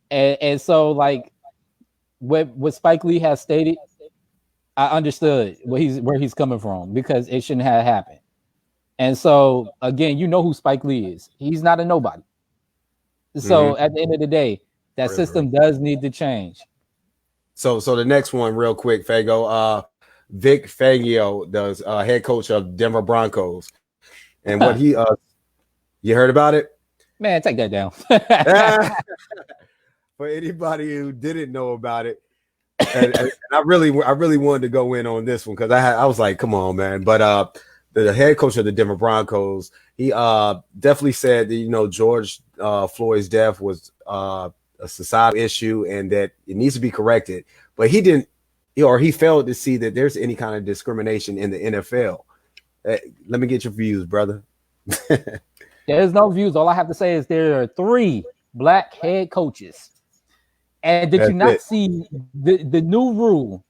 And so, like, what Spike Lee has stated, I understood where he's coming from because it shouldn't have happened. And so, again, you know who Spike Lee is. He's not a nobody. So at the end of the day, that system does need to change. So the next one, real quick, Fago. Vic Fangio, the head coach of Denver Broncos, and what he you heard about it? Man, take that down. For anybody who didn't know about it, and I really wanted to go in on this one because I was like, come on, man. But the head coach of the Denver Broncos, he definitely said that George Floyd's death was a societal issue and that it needs to be corrected, but he didn't. Or he failed to see that there's any kind of discrimination in the NFL. Let me get your views, brother. There's no views. All I have to say is there are 3 black head coaches. And did you not see the new rule?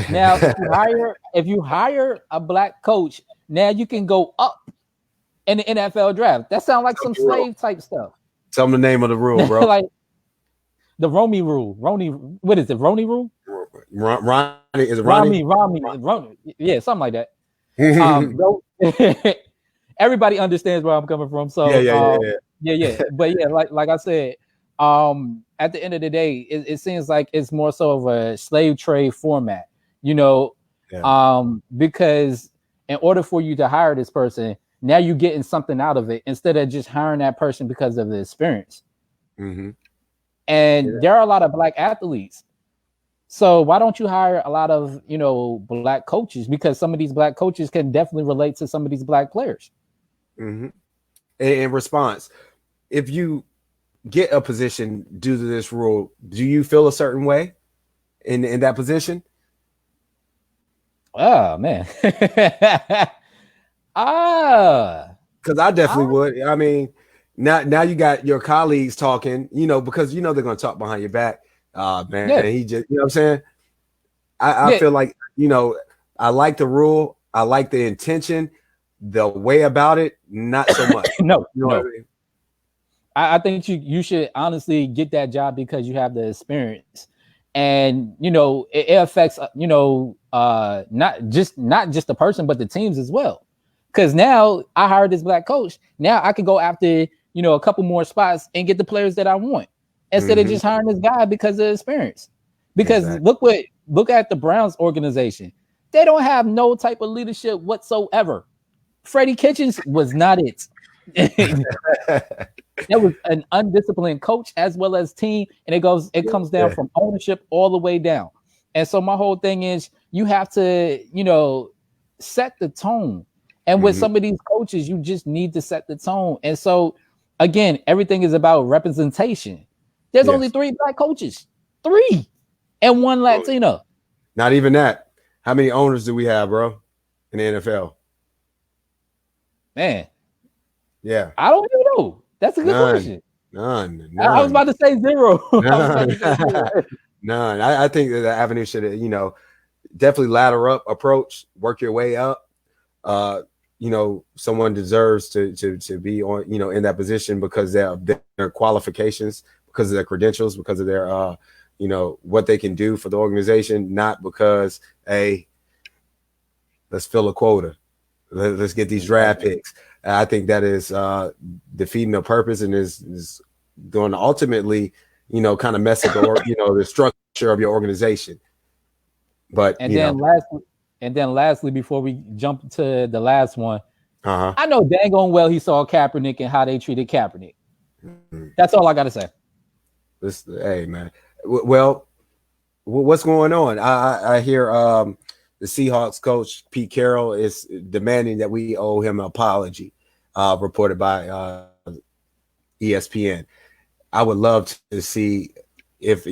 Now, if you hire a black coach, now you can go up in the NFL draft. That sounds like some slave type stuff. Tell them the name of the rule, bro. Like the Romy rule. What is it? Ronnie rule? Ronnie, is it Ronnie? Ronnie. Yeah, something like that. Everybody understands where I'm coming from. So yeah. But yeah, like I said, at the end of the day, it seems like it's more so of a slave trade format, because in order for you to hire this person, now you're getting something out of it instead of just hiring that person because of the experience. And there are a lot of black athletes. So why don't you hire a lot of, black coaches? Because some of these black coaches can definitely relate to some of these black players. In response, if you get a position due to this rule, do you feel a certain way in that position? Oh, man. Because I definitely would. I mean, now you got your colleagues talking, because they're going to talk behind your back. Man, he just, you know what I'm saying? I feel like, I like the rule. I like the intention, the way about it, not so much. No. What I mean? I think you should honestly get that job because you have the experience, and it affects not just the person but the teams as well. Because now I hired this black coach, now I can go after a couple more spots and get the players that I want instead of just hiring this guy because of experience. Because look at the Browns organization, they don't have no type of leadership whatsoever. Freddie Kitchens was not it. That was an undisciplined coach as well as team, and it comes down from ownership all the way down. And so my whole thing is you have to, set the tone. And with some of these coaches, you just need to set the tone. And so again, everything is about representation. There's only 3 black coaches, 3, and 1 Latino. Not even that. How many owners do we have, bro, in the NFL? Man. Yeah. I don't even know. That's a good question. None. I was about to say 0. None. I think that the avenue should, definitely ladder up approach, work your way up. Someone deserves to be on, in that position because of their qualifications, because of their credentials, because of their, what they can do for the organization, not because, hey, let's fill a quota. Let's get these draft picks. I think that is defeating the purpose and is going to ultimately, kind of mess up the structure of your organization. But then lastly, before we jump to the last one, I know dang on well he saw Kaepernick and how they treated Kaepernick. That's all I got to say. Hey, man. Well, what's going on? I hear the Seahawks coach Pete Carroll is demanding that we owe him an apology, reported by ESPN. I would love to see if,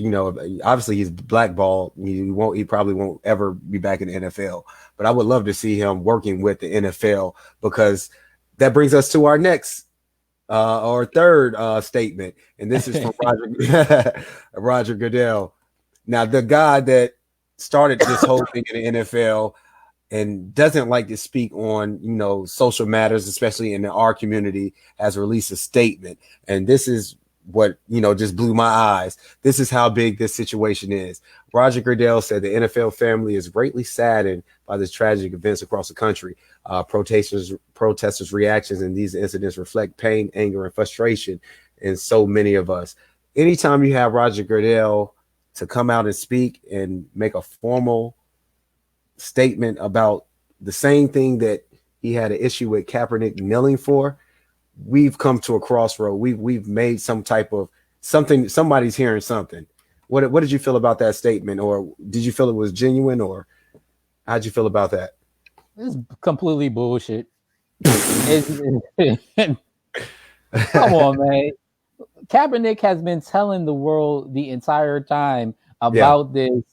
obviously he's blackballed. He probably won't ever be back in the NFL, but I would love to see him working with the NFL, because that brings us to our next or third statement. And this is from Roger Goodell. Now, the guy that started this whole thing in the NFL and doesn't like to speak on, social matters, especially in our community, has released a statement. And this is what, just blew my eyes. This is how big this situation is. Roger Goodell said the NFL family is greatly saddened by this tragic events across the country. Protesters' reactions in these incidents reflect pain, anger, and frustration in so many of us. Anytime you have Roger Goodell to come out and speak and make a formal statement about the same thing that he had an issue with Kaepernick kneeling for, we've come to a crossroad. We've made some type of something. Somebody's hearing something. What did you feel about that statement, or did you feel it was genuine, or how'd you feel about that? It's completely bullshit. Come on, man. Kaepernick has been telling the world the entire time about this,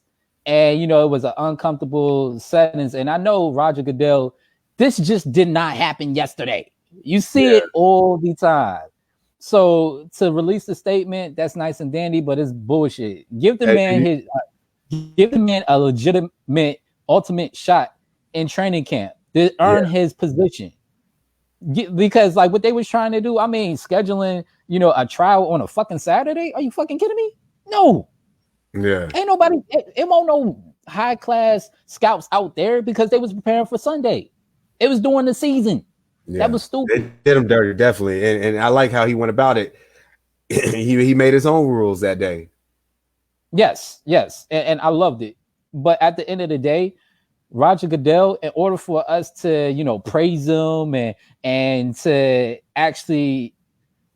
and it was an uncomfortable sentence. And I know Roger Goodell, this just did not happen yesterday. You see it all the time. So to release a statement, that's nice and dandy, but it's bullshit. Give the man a legitimate ultimate shot in training camp to earn his position. Because like what they was trying to do, I mean, scheduling, a trial on a fucking Saturday. Are you fucking kidding me? No. Yeah. Ain't nobody, it won't no high class scouts out there because they was preparing for Sunday. It was during the season. Yeah. That was stupid. They did him dirty, definitely. And I like how he went about it. he made his own rules that day. Yes. And I loved it. But at the end of the day, Roger Goodell, in order for us to, praise him and to actually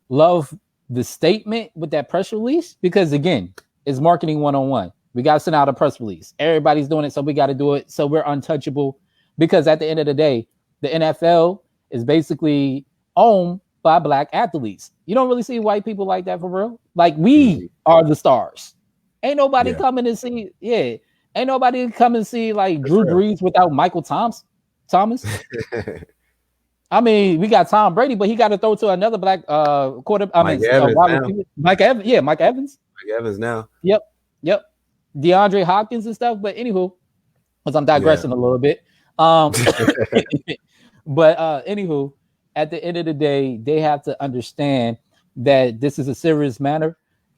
love the statement with that press release, because again, it's marketing 101. We got to send out a press release. Everybody's doing it, so we got to do it. So we're untouchable, because at the end of the day, the NFL is basically owned by black athletes. You don't really see white people like that for real. Like we are the stars. Ain't nobody coming to see. Yeah. Ain't nobody come and see like Drew Brees without Michael Thomas. I mean, we got Tom Brady, but he got to throw to another black quarterback. Mike Evans. Yeah, Mike Evans. Mike Evans now. Yep. DeAndre Hopkins and stuff. But anywho, because I'm digressing a little bit. But anywho, at the end of the day, they have to understand that this is a serious matter,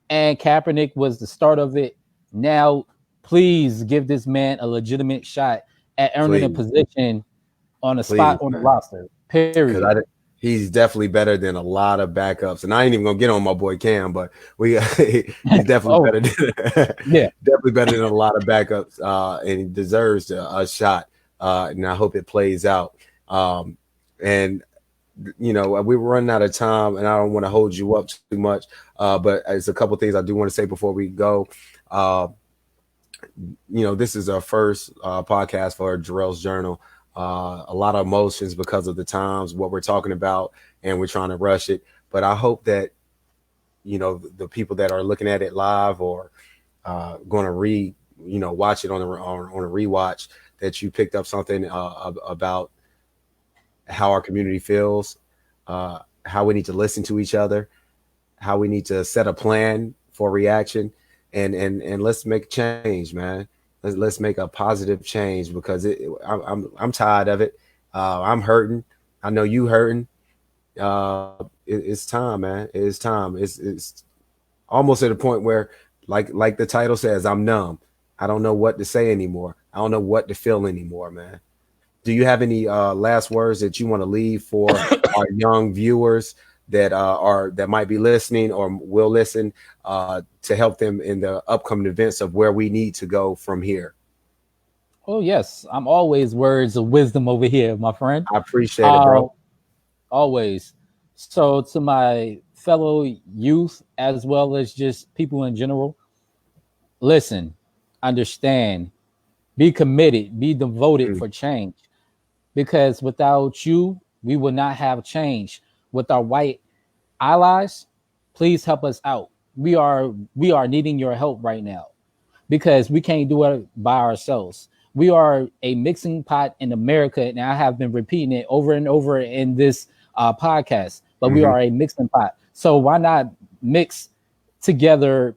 and Kaepernick was the start of it. Now, please give this man a legitimate shot at earning a position on a spot on the roster. Period. He's definitely better than a lot of backups, and I ain't even gonna get on my boy Cam, but he's definitely better than definitely better than a lot of backups, and he deserves a shot. And I hope it plays out. And we were running out of time, and I don't want to hold you up too much. But there's a couple things I do want to say before we go. This is our first podcast for Jarrell's Journal. A lot of emotions because of the times, what we're talking about, and we're trying to rush it. But I hope that, the people that are looking at it live or going to watch it on a rewatch, that you picked up something about how our community feels, how we need to listen to each other, how we need to set a plan for reaction, and let's make change, man. Let's make a positive change, because I'm tired of it. I'm hurting. I know you hurting. It's time, man. It's time. It's almost at a point where, like the title says, I'm numb. I don't know what to say anymore. I don't know what to feel anymore, man. Do you have any last words that you want to leave for our young viewers that might be listening or will listen, to help them in the upcoming events of where we need to go from here? Oh yes, I'm always words of wisdom over here, my friend. I appreciate it, bro. Always. So to my fellow youth, as well as just people in general, listen, understand, be committed, be devoted for change. Because without you, we will not have change. With our white allies, please help us out. We are needing your help right now, because we can't do it by ourselves. We are a mixing pot in America, and I have been repeating it over and over in this podcast. But we are a mixing pot, so why not mix together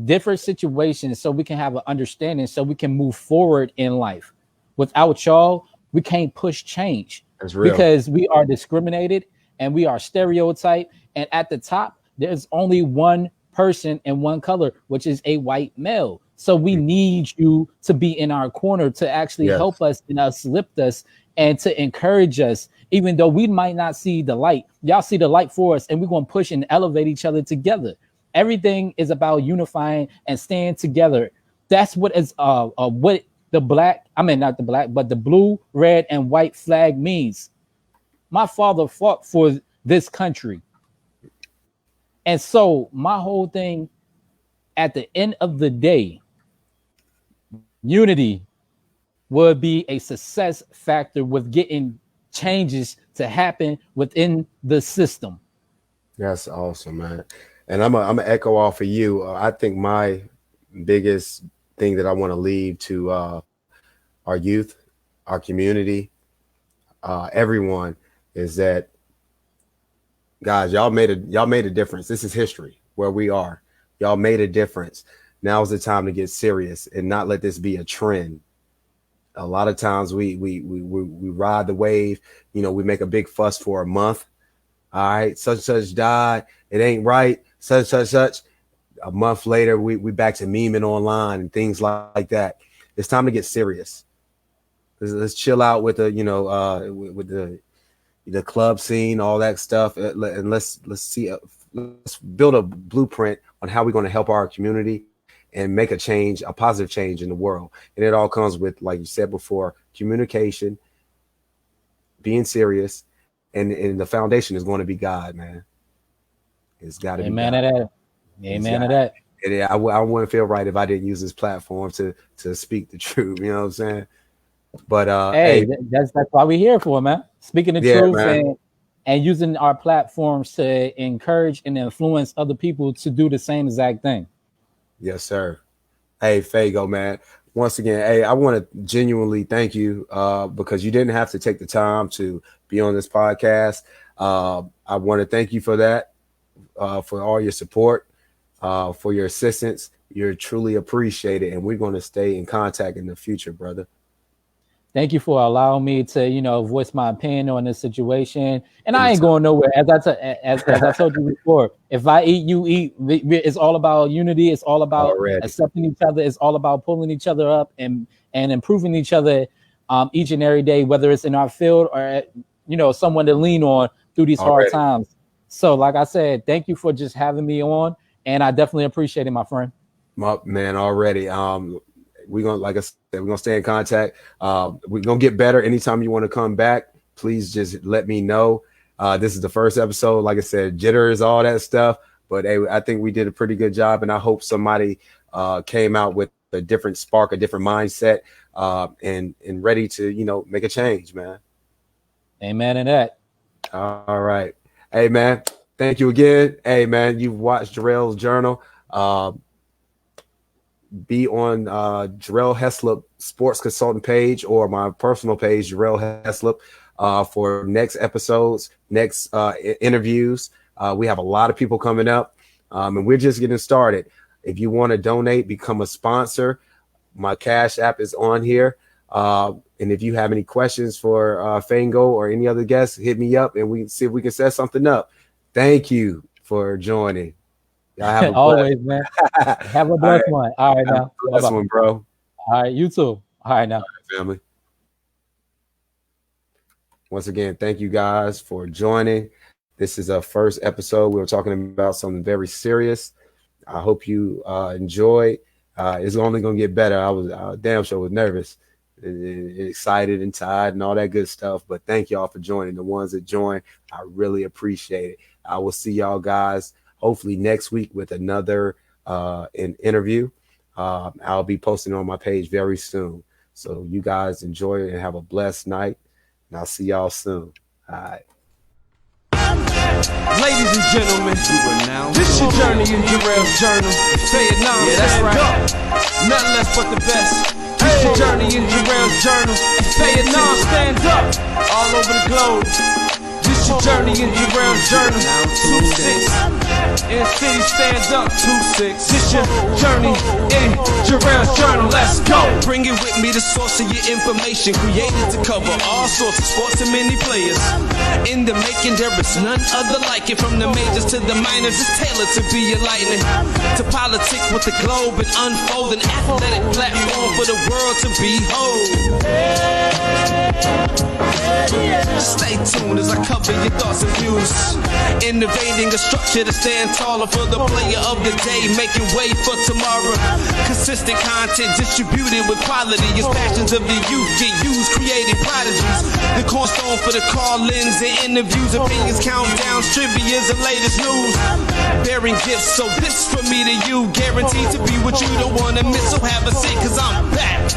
different situations so we can have an understanding, so we can move forward in life. Without y'all, we can't push change. That's real. Because we are discriminated and we are stereotyped. And at the top, there's only one person in one color, which is a white male. So we need you to be in our corner to actually help us and uplift us and to encourage us, even though we might not see the light. Y'all see the light for us, and we're going to push and elevate each other together. Everything is about unifying and staying together. That's what is what the black, I mean, not the black, but the blue, red, and white flag means. My father fought for this country. And so my whole thing, at the end of the day, unity would be a success factor with getting changes to happen within the system. That's awesome, man. And I'm gonna echo off of you. I think my biggest thing that I want to leave to our youth, our community, everyone, is that, guys, y'all made a difference. This is history where we are. Y'all made a difference. Now is the time to get serious and not let this be a trend. A lot of times we ride the wave. We make a big fuss for a month. All right, such died. It ain't right. Such. A month later, we back to memeing online and things like that. It's time to get serious. Let's chill out with the the club scene, all that stuff, and let's build a blueprint on how we're going to help our community and make a change, a positive change in the world. And it all comes with, like you said before, communication, being serious, and the foundation is going to be God, man. It's got to be Amen God. to that. Amen to that. And I wouldn't feel right if I didn't use this platform to speak the truth. You know what I'm saying? But hey, that's why we're here for, man. Speaking the truth and using our platforms to encourage and influence other people to do the same exact thing. Yes, sir. Hey, Fago, man. Once again, hey, I want to genuinely thank you because you didn't have to take the time to be on this podcast. I want to thank you for that, for all your support, for your assistance. You're truly appreciated, and we're going to stay in contact in the future, brother. Thank you for allowing me to, voice my opinion on this situation. And I ain't going nowhere. As I told you before, if I eat, you eat. It's all about unity. It's all about accepting each other. It's all about pulling each other up and improving each other each and every day, whether it's in our field or, someone to lean on through these hard times. So, like I said, thank you for just having me on. And I definitely appreciate it, my friend. Man, already. We're gonna, like I said, we're gonna stay in contact. We're gonna get better. Anytime you want to come back, please just let me know. This is the first episode. Like I said, jitters, all that stuff. But hey, I think we did a pretty good job, and I hope somebody came out with a different spark, a different mindset, and ready to, you know, make a change, man. Amen to that. All right. Hey, man, thank you again. Hey, man, you've watched Jarrell's Journal. Be on Jarrell Heslop Sports Consultant page or my personal page, Jarrell Heslop, for next episodes, next interviews. We have a lot of people coming up, and we're just getting started. If you want to donate, become a sponsor, my Cash App is on here. And if you have any questions for Fango or any other guests, hit me up and we see if we can set something up. Thank you for joining. Y'all have a always, man. Have a blessed one. All right, now. Blessed one, bro. All right, you too. All right, now. All right, family. Once again, thank you guys for joining. This is our first episode. We were talking about something very serious. I hope you enjoyed. It's only going to get better. I was damn sure was nervous, excited and tired and all that good stuff. But thank y'all for joining. The ones that joined, I really appreciate it. I will see y'all guys hopefully next week with another an interview. I'll be posting on my page very soon. So you guys enjoy it and have a blessed night. And I'll see y'all soon. All right. Ladies and gentlemen, this your journey in Jarrell's Journal. Say it now, yeah, that's right. Nothing less but the best. This your journey in Jarrell's Journal. Say it now, stand up. All over the globe. This your journey in Jarrell's Journal. 2-6. In city, stand up. 2-6. This your journey in Jarrell's Journal. Let's go. Bring it with me, the source of your information. Created to cover all sorts of sports and many players. In the making, there is none other like it. From the majors to the minors, it's tailored to be enlightening. To politic with the globe and unfold an athletic platform for the world to behold. Stay tuned as I cover your thoughts and views. Innovating a structure to stand taller for the player of the day, making way for tomorrow. Consistent content distributed with quality as passions of the youth get used, creating prodigies. The cornerstone for the call-ins and interviews, opinions, countdowns, trivia's the latest news. Bearing gifts, so this from me to you, guaranteed to be what you don't want to miss. So have a seat, cause I'm back.